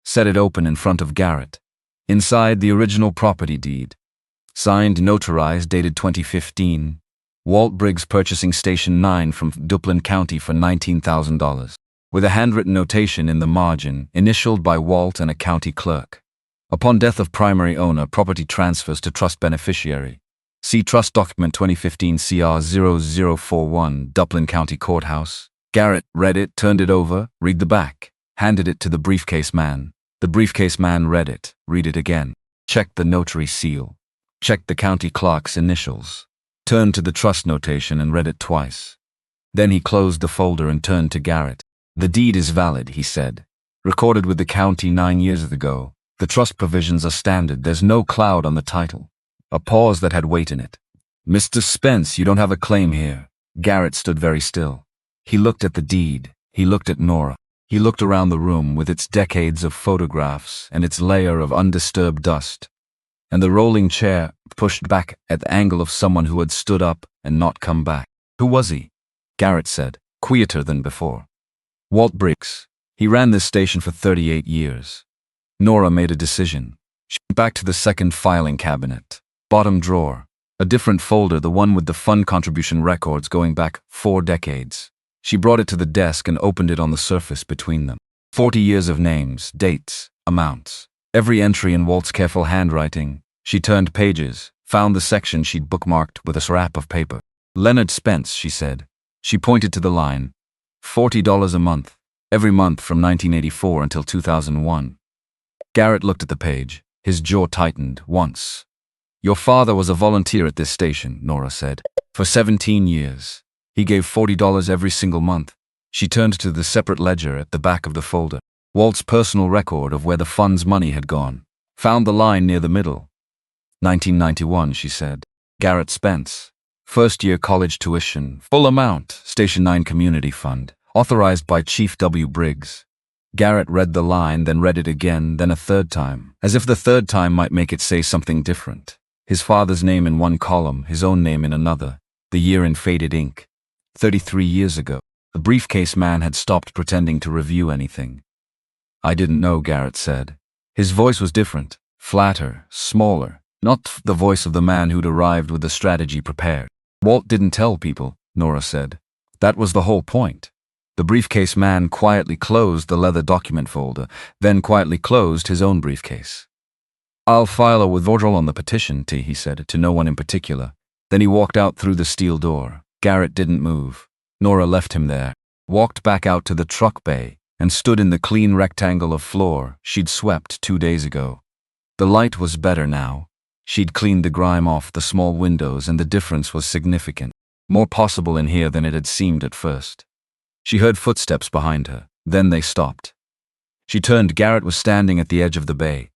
set it open in front of Garrett. Inside, the original property deed, signed, notarized, dated 2015, Walt Briggs purchasing Station 9 from Duplin County for $19,000, with a handwritten notation in the margin, initialed by Walt and a county clerk. Upon death of primary owner, property transfers to trust beneficiary. See Trust Document 2015 CR 0041, Duplin County Courthouse. Garrett read it, turned it over, read the back, handed it to the briefcase man. The briefcase man read it, read it again, checked the notary seal, checked the county clerk's initials, turned to the trust notation and read it twice. Then he closed the folder and turned to Garrett. "The deed is valid," he said. "Recorded with the county 9 years ago. The trust provisions are standard. There's no cloud on the title." A pause that had weight in it. "Mr. Spence, you don't have a claim here." Garrett stood very still. He looked at the deed. He looked at Nora. He looked around the room with its decades of photographs and its layer of undisturbed dust, and the rolling chair pushed back at the angle of someone who had stood up and not come back. "Who was he?" Garrett said, quieter than before. "Walt Briggs. He ran this station for 38 years. Nora made a decision. She went back to the second filing cabinet. Bottom drawer. A different folder, the one with the fund contribution records going back 4 decades. She brought it to the desk and opened it on the surface between them. 40 years of names, dates, amounts. Every entry in Walt's careful handwriting. She turned pages, found the section she'd bookmarked with a scrap of paper. "Leonard Spence," she said. She pointed to the line. $40 a month, every month from 1984 until 2001. Garrett looked at the page. His jaw tightened once. Your father was a volunteer at this station, Nora said. For 17 years. He gave $40 every single month. She turned to the separate ledger at the back of the folder. Walt's personal record of where the fund's money had gone. Found the line near the middle. 1991, she said. Garrett Spence. First-year college tuition, full amount, Station 9 Community Fund, authorized by Chief W. Briggs. Garrett read the line, then read it again, then a third time, as if the third time might make it say something different. His father's name in one column, his own name in another, the year in faded ink. 33 years ago. The briefcase man had stopped pretending to review anything. I didn't know, Garrett said. His voice was different, flatter, smaller, not the voice of the man who'd arrived with the strategy prepared. Walt didn't tell people, Nora said. That was the whole point. The briefcase man quietly closed the leather document folder, then quietly closed his own briefcase. I'll file a withdrawal on the petition, T, he said, to no one in particular. Then he walked out through the steel door. Garrett didn't move. Nora left him there, walked back out to the truck bay, and stood in the clean rectangle of floor she'd swept 2 days ago. The light was better now. She'd cleaned the grime off the small windows, and the difference was significant. More possible in here than it had seemed at first. She heard footsteps behind her. Then they stopped. She turned. Garrett was standing at the edge of the bay.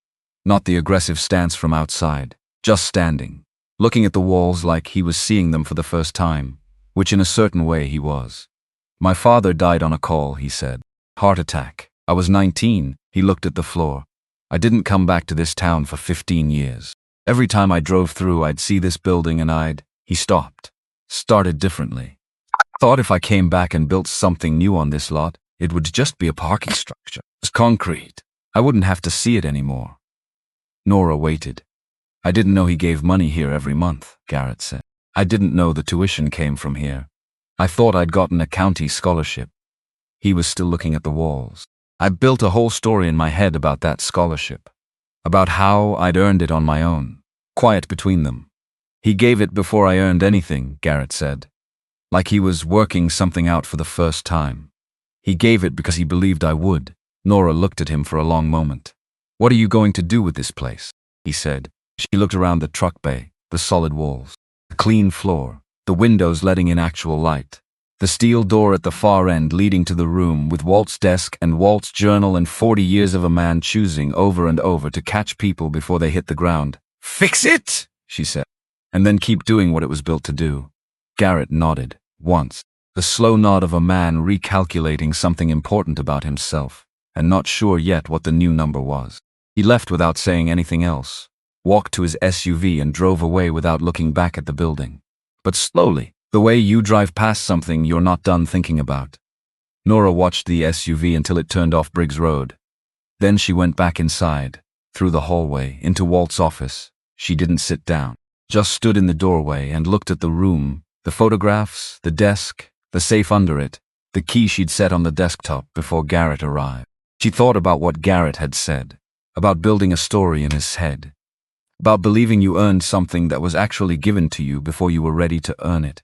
Not the aggressive stance from outside, just standing, looking at the walls like he was seeing them for the first time, which in a certain way he was. My father died on a call, he said. Heart attack. I was 19. He looked at the floor. I didn't come back to this town for 15 years. Every time I drove through, I'd see this building and he stopped. Started differently. Thought if I came back and built something new on this lot, it would just be a parking structure. It's concrete. I wouldn't have to see it anymore. Nora waited. I didn't know he gave money here every month, Garrett said. I didn't know the tuition came from here. I thought I'd gotten a county scholarship. He was still looking at the walls. I built a whole story in my head about that scholarship. About how I'd earned it on my own. Quiet between them. He gave it before I earned anything, Garrett said. Like he was working something out for the first time. He gave it because he believed I would. Nora looked at him for a long moment. What are you going to do with this place? He said. She looked around the truck bay, the solid walls, the clean floor, the windows letting in actual light, the steel door at the far end leading to the room with Walt's desk and Walt's journal and 40 years of a man choosing over and over to catch people before they hit the ground. Fix it, she said, and then keep doing what it was built to do. Garrett nodded, once, the slow nod of a man recalculating something important about himself, and not sure yet what the new number was. He left without saying anything else, walked to his SUV and drove away without looking back at the building. But slowly, the way you drive past something you're not done thinking about. Nora watched the SUV until it turned off Briggs Road. Then she went back inside, through the hallway, into Walt's office. She didn't sit down, just stood in the doorway and looked at the room, the photographs, the desk, the safe under it, the key she'd set on the desktop before Garrett arrived. She thought about what Garrett had said, about building a story in his head, about believing you earned something that was actually given to you before you were ready to earn it.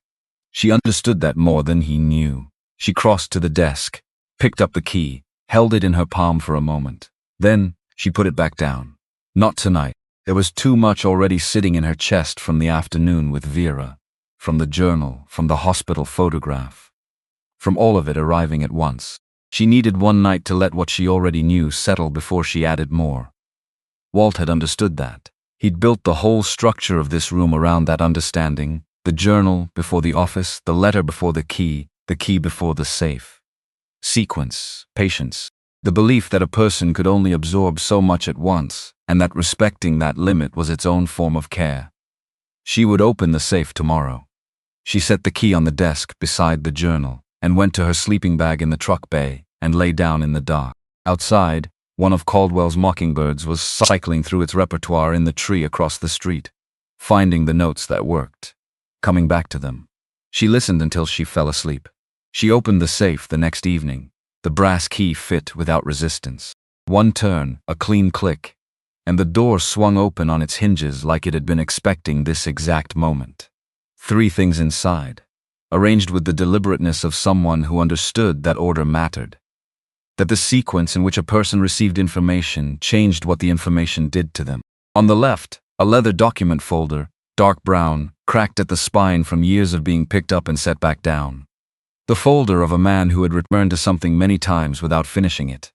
She understood that more than he knew. She crossed to the desk, picked up the key, held it in her palm for a moment. Then, she put it back down. Not tonight. There was too much already sitting in her chest from the afternoon with Vera, from the journal, from the hospital photograph, from all of it arriving at once. She needed one night to let what she already knew settle before she added more. Walt had understood that. He'd built the whole structure of this room around that understanding, the journal before the office, the letter before the key before the safe. Sequence, patience, the belief that a person could only absorb so much at once, and that respecting that limit was its own form of care. She would open the safe tomorrow. She set the key on the desk beside the journal, and went to her sleeping bag in the truck bay, and lay down in the dark. Outside, one of Caldwell's mockingbirds was cycling through its repertoire in the tree across the street, finding the notes that worked, coming back to them. She listened until she fell asleep. She opened the safe the next evening. The brass key fit without resistance. One turn, a clean click, and the door swung open on its hinges like it had been expecting this exact moment. 3 things inside. arranged with the deliberateness of someone who understood that order mattered. That the sequence in which a person received information changed what the information did to them. On the left, a leather document folder, dark brown, cracked at the spine from years of being picked up and set back down. The folder of a man who had returned to something many times without finishing it.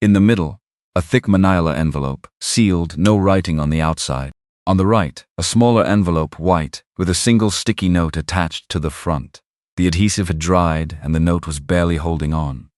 In the middle, a thick manila envelope, sealed, no writing on the outside. On the right, a smaller envelope, white, with a single sticky note attached to the front. The adhesive had dried and the note was barely holding on.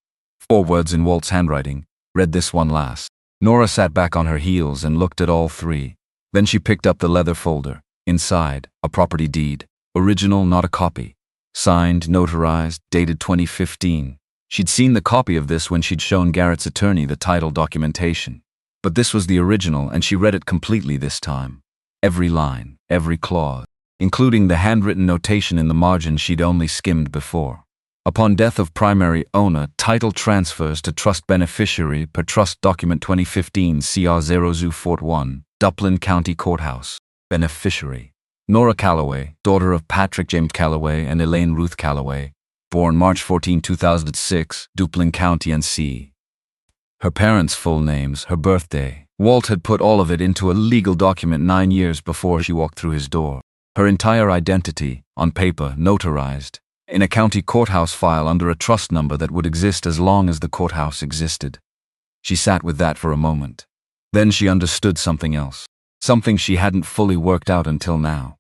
4 words in Walt's handwriting. Read this one last. Nora sat back on her heels and looked at all 3. Then she picked up the leather folder. Inside, a property deed. Original, not a copy. Signed, notarized, dated 2015. She'd seen the copy of this when she'd shown Garrett's attorney the title documentation. But this was the original, and she read it completely this time. Every line, every clause, including the handwritten notation in the margin she'd only skimmed before. Upon death of primary owner, title transfers to trust beneficiary per trust document 2015 CR 0Z41, Duplin County Courthouse. Beneficiary. Nora Calloway, daughter of Patrick James Calloway and Elaine Ruth Calloway, born March 14, 2006, Duplin County, NC. Her parents' full names, her birthday. Walt had put all of it into a legal document 9 years before she walked through his door. Her entire identity, on paper, notarized, in a county courthouse file under a trust number that would exist as long as the courthouse existed. She sat with that for a moment. Then she understood something else. Something she hadn't fully worked out until now.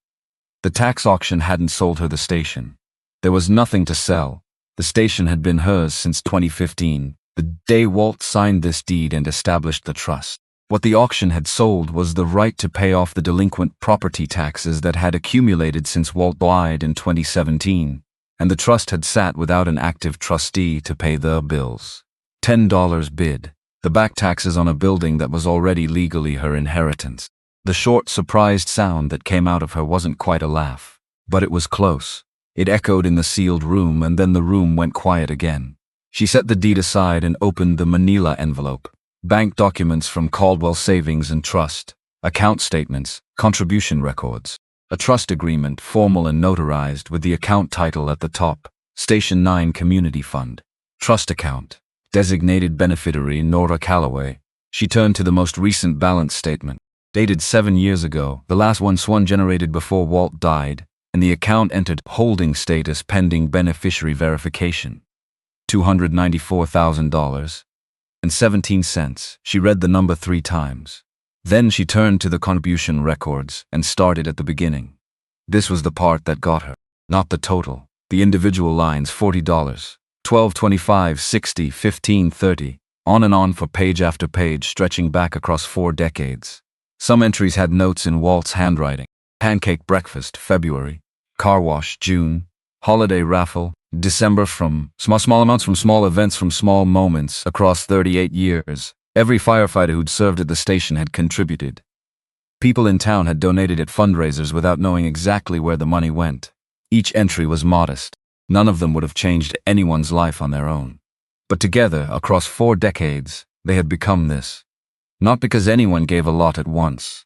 The tax auction hadn't sold her the station. There was nothing to sell. The station had been hers since 2015, the day Walt signed this deed and established the trust. What the auction had sold was the right to pay off the delinquent property taxes that had accumulated since Walt died in 2017, and the trust had sat without an active trustee to pay the bills. $10 bid. The back taxes on a building that was already legally her inheritance. The short, surprised sound that came out of her wasn't quite a laugh, but it was close. It echoed in the sealed room, and then the room went quiet again. She set the deed aside and opened the manila envelope. Bank documents from Caldwell Savings and Trust, account statements, contribution records, a trust agreement, formal and notarized, with the account title at the top, Station 9 Community Fund, trust account, designated beneficiary Nora Calloway. She turned to the most recent balance statement. Dated 7 years ago, the last one generated before Walt died, and the account entered holding status pending beneficiary verification. $294,000 and 17 cents. She read the number 3 times. Then she turned to the contribution records and started at the beginning. This was the part that got her, not the total. The individual lines: $40, $12.25, $60, $15, $30, on and on for page after page, stretching back across 4 decades. Some entries had notes in Walt's handwriting. Pancake breakfast, February. Car wash, June. Holiday raffle, December. From small amounts, from small events, from small moments across 38 years. Every firefighter who'd served at the station had contributed. People in town had donated at fundraisers without knowing exactly where the money went. Each entry was modest. None of them would have changed anyone's life on their own. But together, across 4 decades, they had become this. Not because anyone gave a lot at once.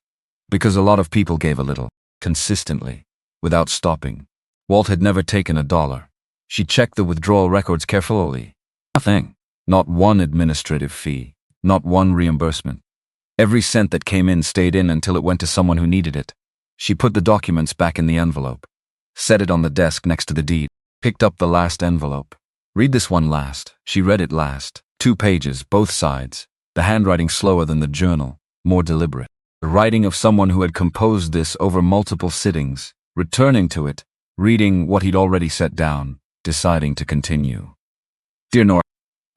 Because a lot of people gave a little, consistently, without stopping. Walt had never taken $1. She checked the withdrawal records carefully. Nothing. Not one administrative fee. Not one reimbursement. Every cent that came in stayed in until it went to someone who needed it. She put the documents back in the envelope. Set it on the desk next to the deed. Picked up the last envelope. Read this one last. She read it last. 2 pages, both sides. The handwriting slower than the journal, more deliberate. The writing of someone who had composed this over multiple sittings, returning to it, reading what he'd already set down, deciding to continue. Dear Nora,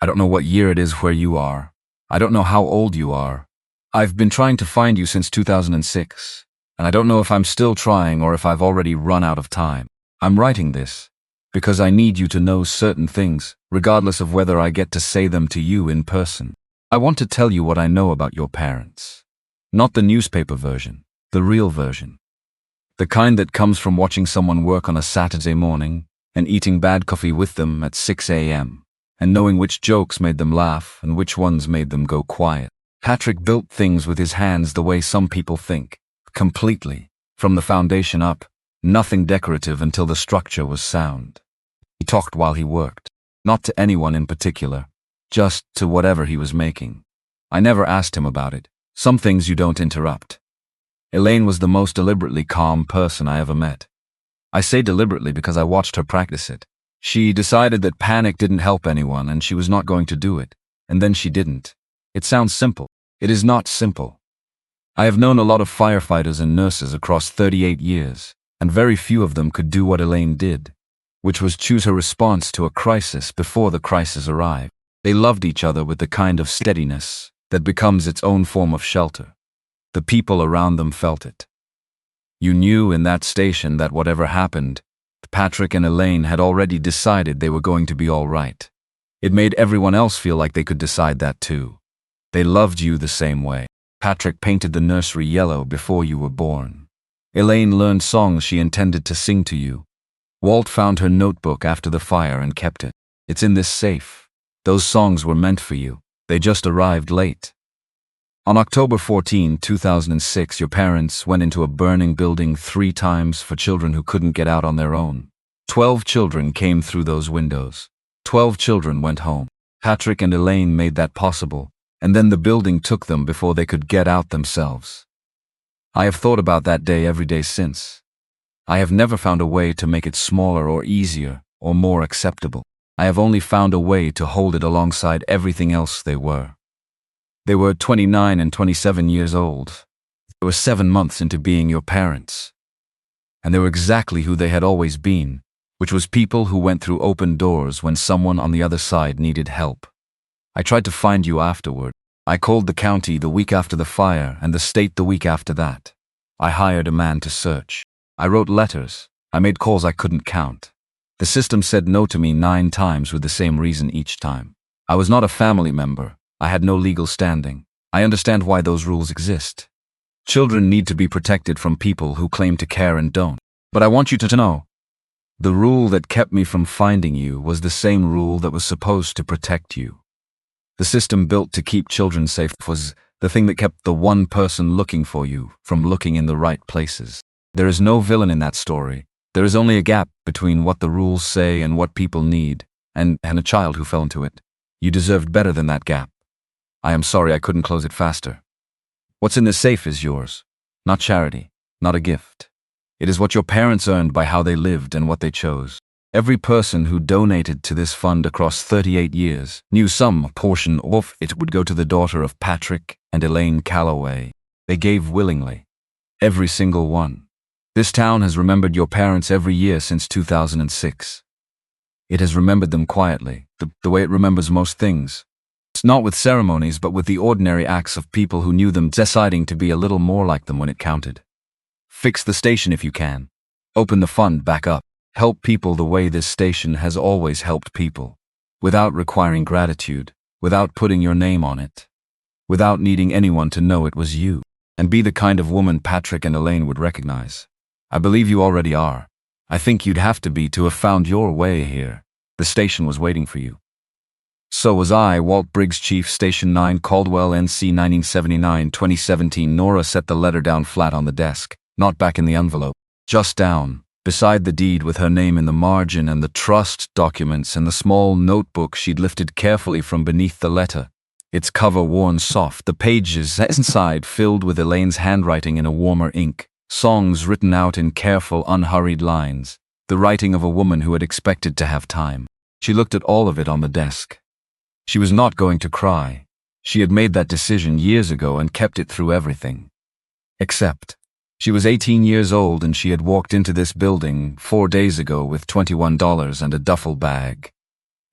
I don't know what year it is where you are. I don't know how old you are. I've been trying to find you since 2006, and I don't know if I'm still trying or if I've already run out of time. I'm writing this because I need you to know certain things, regardless of whether I get to say them to you in person. I want to tell you what I know about your parents. Not the newspaper version, the real version. The kind that comes from watching someone work on a Saturday morning and eating bad coffee with them at 6 a.m. and knowing which jokes made them laugh and which ones made them go quiet. Patrick built things with his hands the way some people think, completely, from the foundation up, nothing decorative until the structure was sound. He talked while he worked. Not to anyone in particular, just to whatever he was making. I never asked him about it. Some things you don't interrupt. Elaine was the most deliberately calm person I ever met. I say deliberately because I watched her practice it. She decided that panic didn't help anyone and she was not going to do it. And then she didn't. It sounds simple. It is not simple. I have known a lot of firefighters and nurses across 38 years, and very few of them could do what Elaine did, which was choose her response to a crisis before the crisis arrived. They loved each other with the kind of steadiness that becomes its own form of shelter. The people around them felt it. You knew in that station that whatever happened, Patrick and Elaine had already decided they were going to be all right. It made everyone else feel like they could decide that too. They loved you the same way. Patrick painted the nursery yellow before you were born. Elaine learned songs she intended to sing to you. Walt found her notebook after the fire and kept it. It's in this safe. Those songs were meant for you. They just arrived late. On October 14, 2006, your parents went into a burning building 3 times for children who couldn't get out on their own. 12 children came through those windows. 12 children went home. Patrick and Elaine made that possible, and then the building took them before they could get out themselves. I have thought about that day every day since. I have never found a way to make it smaller or easier or more acceptable. I have only found a way to hold it alongside everything else they were. They were 29 and 27 years old. They were 7 months into being your parents. And they were exactly who they had always been, which was people who went through open doors when someone on the other side needed help. I tried to find you afterward. I called the county the week after the fire and the state the week after that. I hired a man to search. I wrote letters. I made calls I couldn't count. The system said no to me 9 times with the same reason each time. I was not a family member. I had no legal standing. I understand why those rules exist. Children need to be protected from people who claim to care and don't. But I want you to know, the rule that kept me from finding you was the same rule that was supposed to protect you. The system built to keep children safe was the thing that kept the one person looking for you from looking in the right places. There is no villain in that story. There is only a gap between what the rules say and what people need, and a child who fell into it. You deserved better than that gap. I am sorry I couldn't close it faster. What's in this safe is yours, not charity, not a gift. It is what your parents earned by how they lived and what they chose. Every person who donated to this fund across 38 years knew some portion of it would go to the daughter of Patrick and Elaine Calloway. They gave willingly. Every single one. This town has remembered your parents every year since 2006. It has remembered them quietly, the way it remembers most things. It's not with ceremonies, but with the ordinary acts of people who knew them deciding to be a little more like them when it counted. Fix the station if you can. Open the fund back up. Help people the way this station has always helped people. Without requiring gratitude, without putting your name on it. Without needing anyone to know it was you. And be the kind of woman Patrick and Elaine would recognize. I believe you already are. I think you'd have to be to have found your way here. The station was waiting for you. So was I, Walt Briggs, Chief, Station 9, Caldwell, NC 1979, 2017. Nora set the letter down flat on the desk, not back in the envelope, just down, beside the deed with her name in the margin and the trust documents and the small notebook she'd lifted carefully from beneath the letter. Its cover worn soft, the pages inside filled with Elaine's handwriting in a warmer ink, songs written out in careful, unhurried lines, the writing of a woman who had expected to have time. She looked at all of it on the desk. She was not going to cry. She had made that decision years ago and kept it through everything. Except, she was 18 years old and she had walked into this building 4 days ago with $21 and a duffel bag.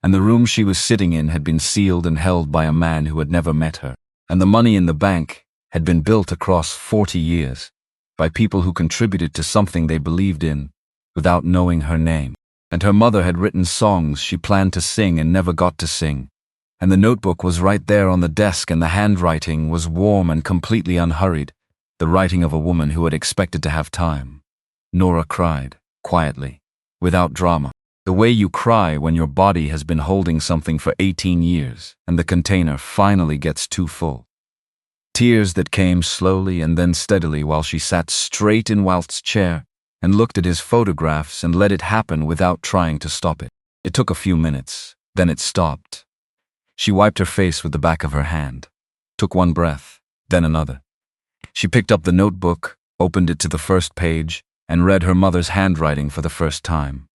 And the room she was sitting in had been sealed and held by a man who had never met her. And the money in the bank had been built across 40 years by people who contributed to something they believed in without knowing her name. And her mother had written songs she planned to sing and never got to sing. And the notebook was right there on the desk and the handwriting was warm and completely unhurried, the writing of a woman who had expected to have time. Nora cried, quietly, without drama, the way you cry when your body has been holding something for 18 years and the container finally gets too full. Tears that came slowly and then steadily while she sat straight in Walt's chair and looked at his photographs and let it happen without trying to stop it. It took a few minutes, then it stopped. She wiped her face with the back of her hand, took one breath, then another. She picked up the notebook, opened it to the first page, and read her mother's handwriting for the first time.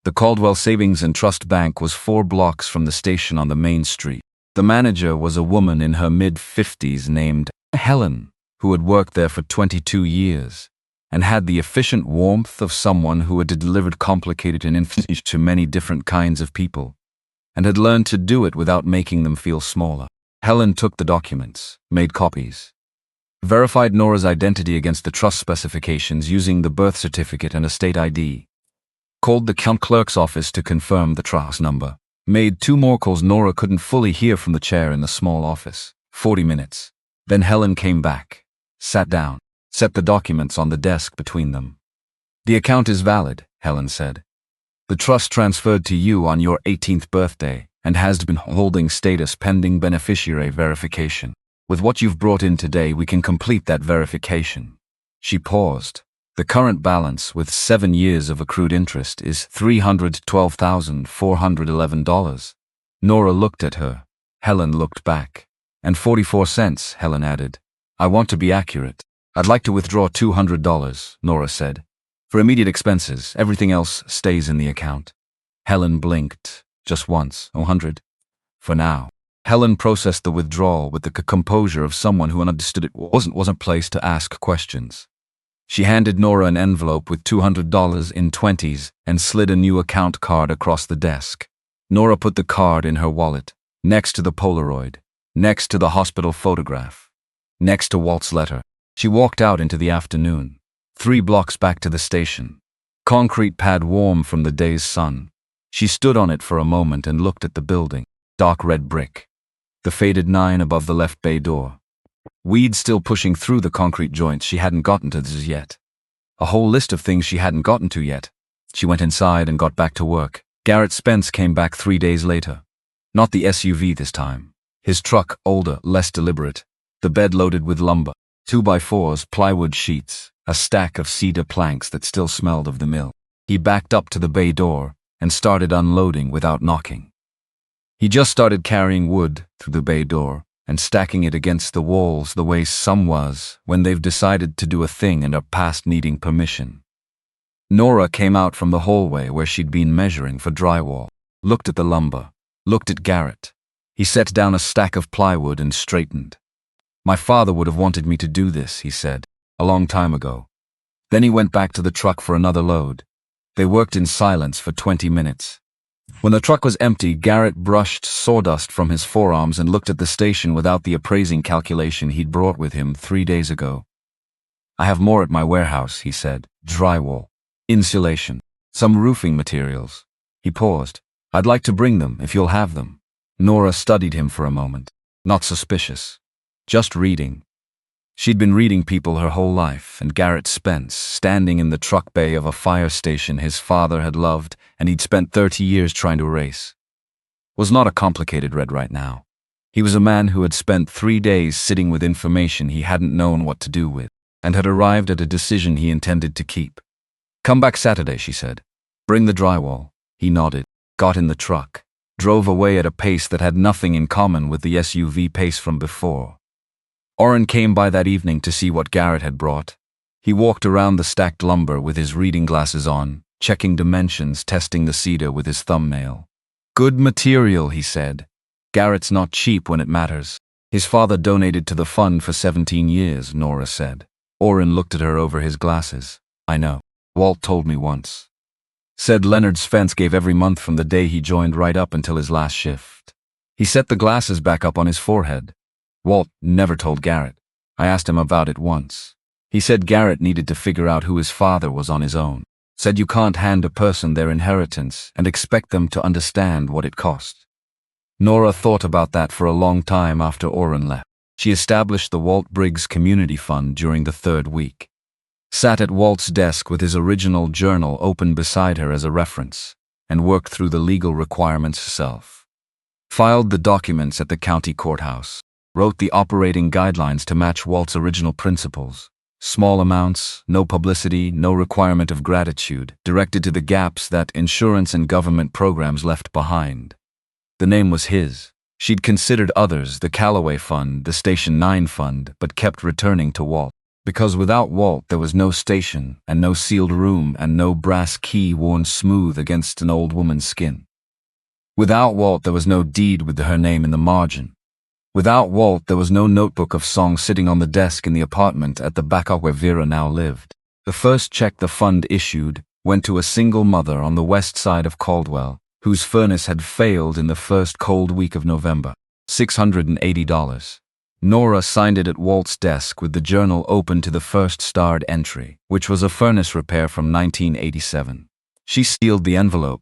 The Caldwell Savings and Trust Bank was 4 blocks from the station on the main street. The manager was a woman in her mid-50s named Helen, who had worked there for 22 years, and had the efficient warmth of someone who had delivered complicated information to many different kinds of people, and had learned to do it without making them feel smaller. Helen took the documents, made copies, verified Nora's identity against the trust specifications using the birth certificate and a state ID, called the county clerk's office to confirm the trust number, made 2 more calls Nora couldn't fully hear from the chair in the small office. 40 minutes. Then Helen came back, sat down, set the documents on the desk between them. "The account is valid," Helen said. "The trust transferred to you on your 18th birthday and has been holding status pending beneficiary verification. With what you've brought in today, we can complete that verification." She paused. "The current balance, with 7 years of accrued interest, is $312,411. Nora looked at her. Helen looked back. "And 44 cents, Helen added. "I want to be accurate. I'd like to withdraw $200, Nora said. "For immediate expenses, everything else stays in the account." Helen blinked. "Just once, 100? "For now." Helen processed the withdrawal with the composure of someone who understood it wasn't placed to ask questions. She handed Nora an envelope with $200 in 20s and slid a new account card across the desk. Nora put the card in her wallet, next to the Polaroid, next to the hospital photograph, next to Walt's letter. She walked out into the afternoon, 3 blocks back to the station. Concrete pad warm from the day's sun. She stood on it for a moment and looked at the building, dark red brick. The faded 9 above the left bay door. Weeds still pushing through the concrete joints. She hadn't gotten to this yet. A whole list of things she hadn't gotten to yet. She went inside and got back to work. Garrett Spence came back 3 days later. Not the SUV this time. His truck, older, less deliberate. The bed loaded with lumber, 2x4s, plywood sheets, a stack of cedar planks that still smelled of the mill. He backed up to the bay door and started unloading without knocking. He just started carrying wood through the bay door and stacking it against the walls the way some was when they've decided to do a thing and are past needing permission. Nora came out from the hallway where she'd been measuring for drywall, looked at the lumber, looked at Garrett. He set down a stack of plywood and straightened. "My father would have wanted me to do this," he said, "a long time ago." Then he went back to the truck for another load. They worked in silence for 20 minutes. When the truck was empty, Garrett brushed sawdust from his forearms and looked at the station without the appraising calculation he'd brought with him 3 days ago. "I have more at my warehouse," he said. "Drywall, insulation, some roofing materials." He paused. "I'd like to bring them, if you'll have them." Nora studied him for a moment. Not suspicious. Just reading. She'd been reading people her whole life, and Garrett Spence, standing in the truck bay of a fire station his father had loved and he'd spent 30 years trying to erase, was not a complicated read right now. He was a man who had spent 3 days sitting with information he hadn't known what to do with, and had arrived at a decision he intended to keep. "Come back Saturday," she said. "Bring the drywall." He nodded, got in the truck, drove away at a pace that had nothing in common with the SUV pace from before. Orrin came by that evening to see what Garrett had brought. He walked around the stacked lumber with his reading glasses on, checking dimensions, testing the cedar with his thumbnail. "Good material," he said. "Garrett's not cheap when it matters." "His father donated to the fund for 17 years, Nora said. Orrin looked at her over his glasses. "I know. Walt told me once." Said Leonard Spence gave every month from the day he joined right up until his last shift. He set the glasses back up on his forehead. "Walt never told Garrett. I asked him about it once. He said Garrett needed to figure out who his father was on his own. Said you can't hand a person their inheritance and expect them to understand what it cost." Nora thought about that for a long time after Orrin left. She established the Walt Briggs Community Fund during the 3rd week. Sat at Walt's desk with his original journal open beside her as a reference, and worked through the legal requirements herself. Filed the documents at the county courthouse. Wrote the operating guidelines to match Walt's original principles. Small amounts, no publicity, no requirement of gratitude, directed to the gaps that insurance and government programs left behind. The name was his. She'd considered others, the Callaway Fund, the Station 9 Fund, but kept returning to Walt. Because without Walt there was no station, and no sealed room, and no brass key worn smooth against an old woman's skin. Without Walt there was no deed with her name in the margin. Without Walt there was no notebook of songs sitting on the desk in the apartment at the back of where Vera now lived. The first check the fund issued went to a single mother on the west side of Caldwell, whose furnace had failed in the first cold week of November. $680. Nora signed it at Walt's desk with the journal open to the first starred entry, which was a furnace repair from 1987. She sealed the envelope,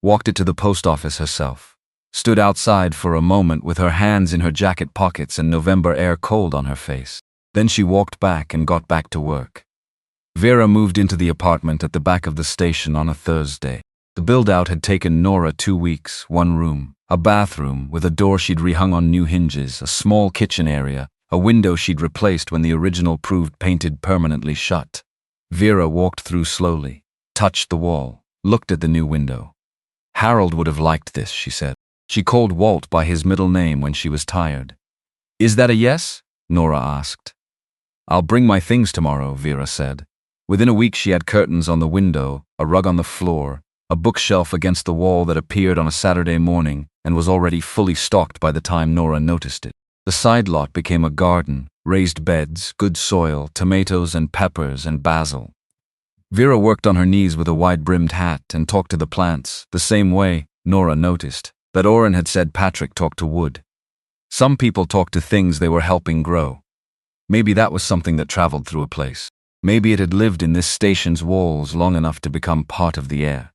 walked it to the post office herself, stood outside for a moment with her hands in her jacket pockets and November air cold on her face. Then she walked back and got back to work. Vera moved into the apartment at the back of the station on a Thursday. The build-out had taken Nora 2 weeks, 1 room, a bathroom with a door she'd rehung on new hinges, a small kitchen area, a window she'd replaced when the original proved painted permanently shut. Vera walked through slowly, touched the wall, looked at the new window. Harold would have liked this, she said. She called Walt by his middle name when she was tired. Is that a yes? Nora asked. I'll bring my things tomorrow, Vera said. Within a week she had curtains on the window, a rug on the floor, a bookshelf against the wall that appeared on a Saturday morning and was already fully stocked by the time Nora noticed it. The side lot became a garden, raised beds, good soil, tomatoes and peppers and basil. Vera worked on her knees with a wide-brimmed hat and talked to the plants, the same way, Nora noticed, that Orrin had said Patrick talked to wood. Some people talked to things they were helping grow. Maybe that was something that traveled through a place. Maybe it had lived in this station's walls long enough to become part of the air.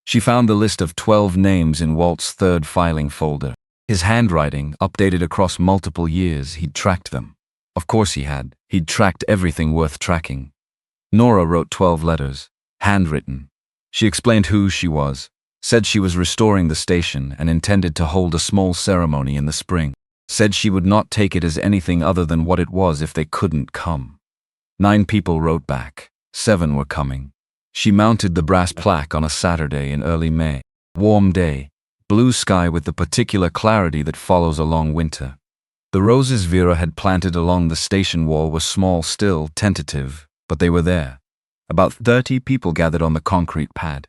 She found the list of 12 names in Walt's third filing folder. His handwriting, updated across multiple years, he'd tracked them. Of course he had. He'd tracked everything worth tracking. Nora wrote 12 letters, handwritten. She explained who she was, said she was restoring the station and intended to hold a small ceremony in the spring, said she would not take it as anything other than what it was if they couldn't come. 9 people wrote back. 7 were coming. She mounted the brass plaque on a Saturday in early May. Warm day, blue sky with the particular clarity that follows a long winter. The roses Vera had planted along the station wall were small still, tentative, but they were there. About 30 people gathered on the concrete pad.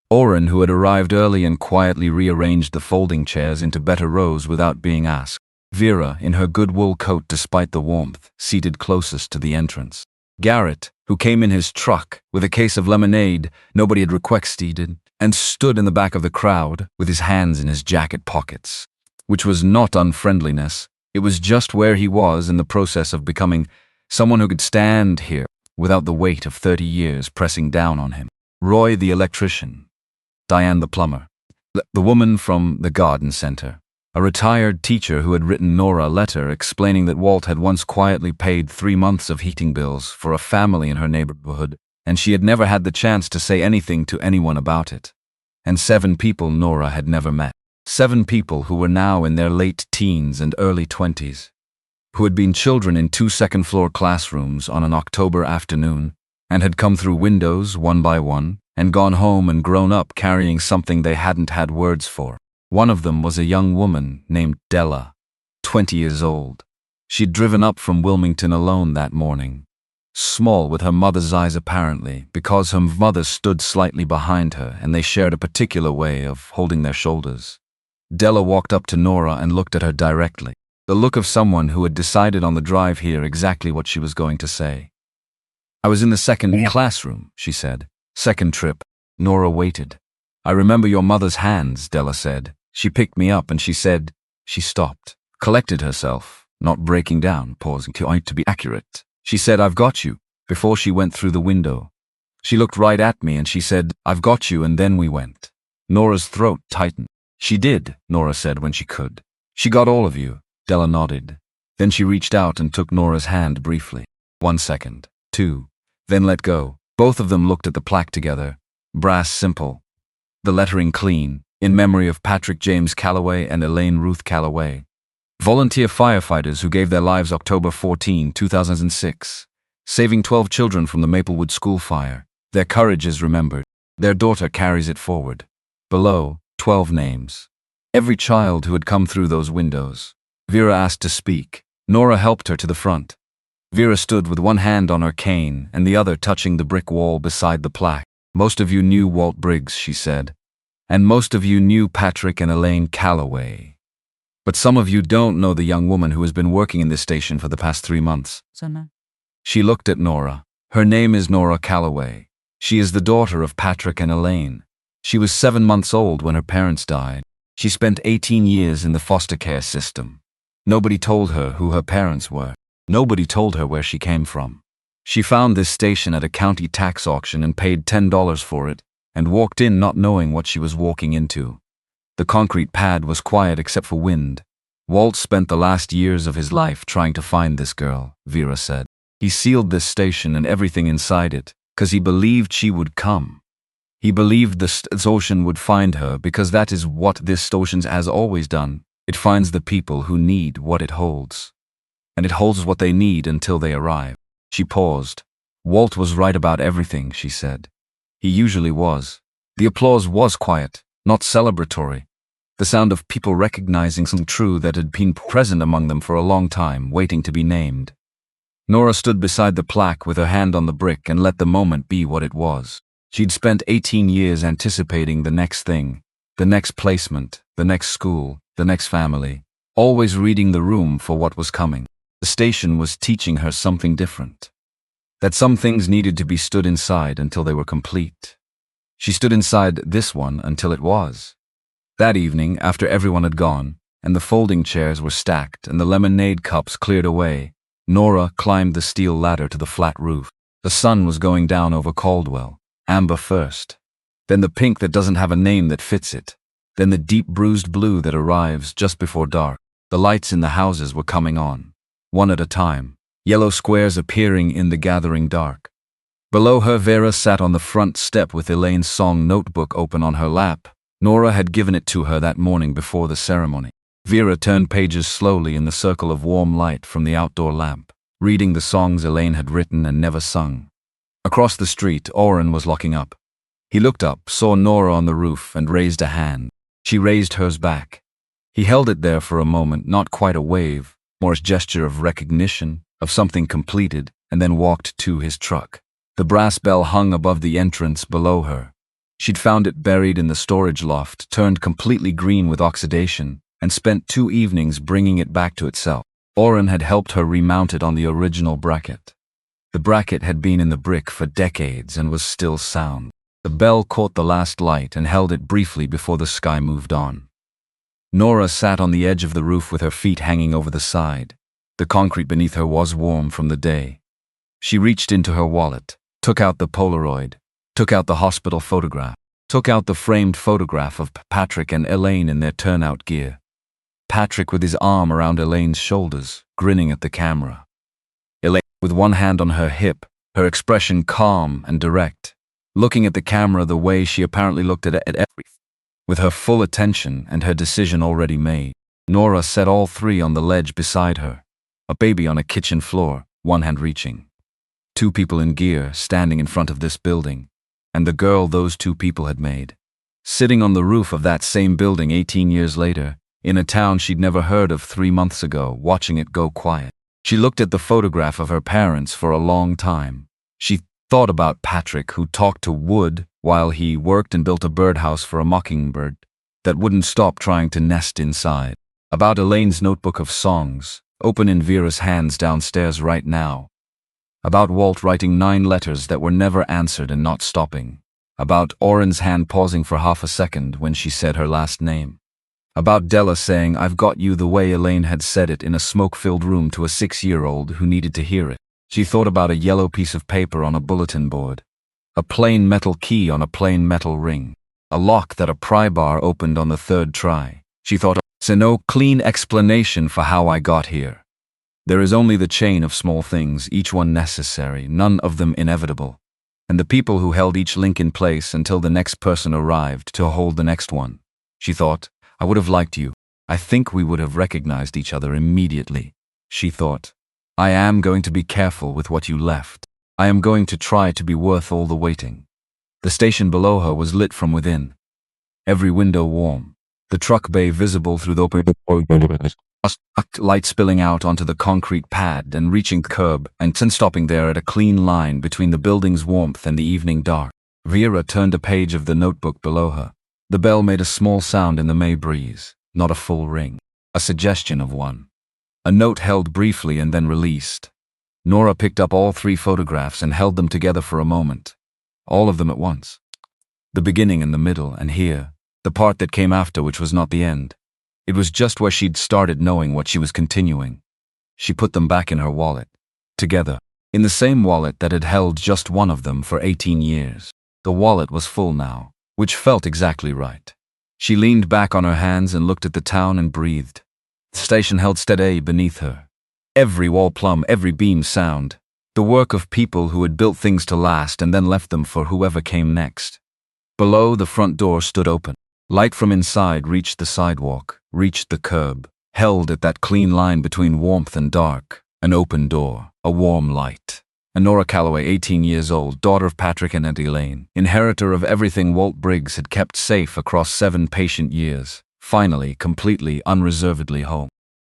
Orrin, who had arrived early and quietly rearranged the folding chairs into better rows without being asked. Vera, in her good wool coat despite the warmth, seated closest to the entrance. Garrett, who came in his truck with a case of lemonade nobody had requested, and stood in the back of the crowd with his hands in his jacket pockets, which was not unfriendliness. It was just where he was in the process of becoming someone who could stand here without the weight of 30 years pressing down on him. Roy the electrician, Diane the plumber, the woman from the garden center, a retired teacher who had written Nora a letter explaining that Walt had once quietly paid 3 months of heating bills for a family in her neighborhood, and she had never had the chance to say anything to anyone about it. And 7 people Nora had never met. 7 people who were now in their late teens and early 20s, who had been children in 2 second-floor classrooms on an October afternoon, and had come through windows one by one, and gone home and grown up carrying something they hadn't had words for. One of them was a young woman named Della, 20 years old. She'd driven up from Wilmington alone that morning, small with her mother's eyes apparently, because her mother stood slightly behind her and they shared a particular way of holding their shoulders. Della walked up to Nora and looked at her directly, the look of someone who had decided on the drive here exactly what she was going to say. I was in the second classroom, she said. Second trip. Nora waited. I remember your mother's hands, Della said. She picked me up and she said, she stopped, collected herself, not breaking down, pausing to be accurate. She said, I've got you, before she went through the window. She looked right at me and she said, I've got you, and then we went. Nora's throat tightened. She did, Nora said when she could. She got all of you, Della nodded. Then she reached out and took Nora's hand briefly. 1 second, 2, then let go. Both of them looked at the plaque together, brass simple, the lettering clean, in memory of Patrick James Callaway and Elaine Ruth Callaway, volunteer firefighters who gave their lives October 14, 2006. saving 12 children from the Maplewood school fire. Their courage is remembered. Their daughter carries it forward. Below, 12 names. Every child who had come through those windows. Vera asked to speak. Nora helped her to the front. Vera stood with one hand on her cane and the other touching the brick wall beside the plaque. Most of you knew Walt Briggs, she said. And most of you knew Patrick and Elaine Calloway. But some of you don't know the young woman who has been working in this station for the past 3 months. She looked at Nora. Her name is Nora Calloway. She is the daughter of Patrick and Elaine. She was 7 months old when her parents died. She spent 18 years in the foster care system. Nobody told her who her parents were. Nobody told her where she came from. She found this station at a county tax auction and paid $10 for it, and walked in not knowing what she was walking into. The concrete pad was quiet except for wind. Walt spent the last years of his life trying to find this girl, Vera said. He sealed this station and everything inside it, because he believed she would come. He believed the station would find her because that is what this station has always done. It finds the people who need what it holds. And it holds what they need until they arrive. She paused. Walt was right about everything, she said. He usually was. The applause was quiet, not celebratory. The sound of people recognizing something true that had been present among them for a long time, waiting to be named. Nora stood beside the plaque with her hand on the brick and let the moment be what it was. She'd spent 18 years anticipating the next thing, the next placement, the next school, the next family, always reading the room for what was coming. The station was teaching her something different. That some things needed to be stood inside until they were complete. She stood inside this one until it was. That evening, after everyone had gone, and the folding chairs were stacked and the lemonade cups cleared away, Nora climbed the steel ladder to the flat roof. The sun was going down over Caldwell. Amber first. Then the pink that doesn't have a name that fits it. Then the deep bruised blue that arrives just before dark. The lights in the houses were coming on, one at a time, yellow squares appearing in the gathering dark. Below her, Vera sat on the front step with Elaine's song notebook open on her lap. Nora had given it to her that morning before the ceremony. Vera turned pages slowly in the circle of warm light from the outdoor lamp, reading the songs Elaine had written and never sung. Across the street, Oren was locking up. He looked up, saw Nora on the roof, and raised a hand. She raised hers back. He held it there for a moment, not quite a wave, more a gesture of recognition, of something completed, and then walked to his truck. The brass bell hung above the entrance below her. She'd found it buried in the storage loft, turned completely green with oxidation, and spent 2 evenings bringing it back to itself. Oren had helped her remount it on the original bracket. The bracket had been in the brick for decades and was still sound. The bell caught the last light and held it briefly before the sky moved on. Nora sat on the edge of the roof with her feet hanging over the side. The concrete beneath her was warm from the day. She reached into her wallet, took out the Polaroid, took out the hospital photograph, took out the framed photograph of Patrick and Elaine in their turnout gear. Patrick with his arm around Elaine's shoulders, grinning at the camera. Elaine with one hand on her hip, her expression calm and direct, looking at the camera the way she apparently looked at everything. With her full attention and her decision already made, Nora set all 3 on the ledge beside her. A baby on a kitchen floor, one hand reaching. 2 people in gear standing in front of this building, and the girl those 2 people had made. Sitting on the roof of that same building 18 years later, in a town she'd never heard of 3 months ago, watching it go quiet. She looked at the photograph of her parents for a long time. She thought about Patrick, who talked to wood while he worked and built a birdhouse for a mockingbird that wouldn't stop trying to nest inside. About Elaine's notebook of songs, open in Vera's hands downstairs right now. About Walt writing 9 letters that were never answered and not stopping. About Oren's hand pausing for half a second when she said her last name. About Della saying, "I've got you," the way Elaine had said it in a smoke-filled room to a 6-year-old who needed to hear it. She thought about a yellow piece of paper on a bulletin board. A plain metal key on a plain metal ring. A lock that a pry bar opened on the 3rd try. She thought, "It's no clean explanation for how I got here. There is only the chain of small things, each one necessary, none of them inevitable. And the people who held each link in place until the next person arrived to hold the next one." She thought, "I would have liked you. I think we would have recognized each other immediately." She thought, I am going to be careful with what you left. I am going to try to be worth all the waiting. The station below her was lit from within. Every window warm. The truck bay visible through the open light spilling out onto the concrete pad and reaching the curb and then stopping there at a clean line between the building's warmth and the evening dark. Vera turned a page of the notebook below her. The bell made a small sound in the May breeze, not a full ring, a suggestion of one. A note held briefly and then released. Nora picked up all 3 photographs and held them together for a moment. All of them at once. The beginning and the middle, and here, the part that came after, which was not the end. It was just where she'd started knowing what she was continuing. She put them back in her wallet. Together. In the same wallet that had held just one of them for 18 years. The wallet was full now, which felt exactly right. She leaned back on her hands and looked at the town and breathed. The station held steady beneath her. Every wall plumb, every beam sound. The work of people who had built things to last and then left them for whoever came next. Below, the front door stood open. Light from inside reached the sidewalk, reached the curb, held at that clean line between warmth and dark. An open door, a warm light. And Nora Calloway, 18 years old, daughter of Patrick and Eddie Lane, inheritor of everything Walt Briggs had kept safe across 7 patient years, finally, completely, unreservedly home.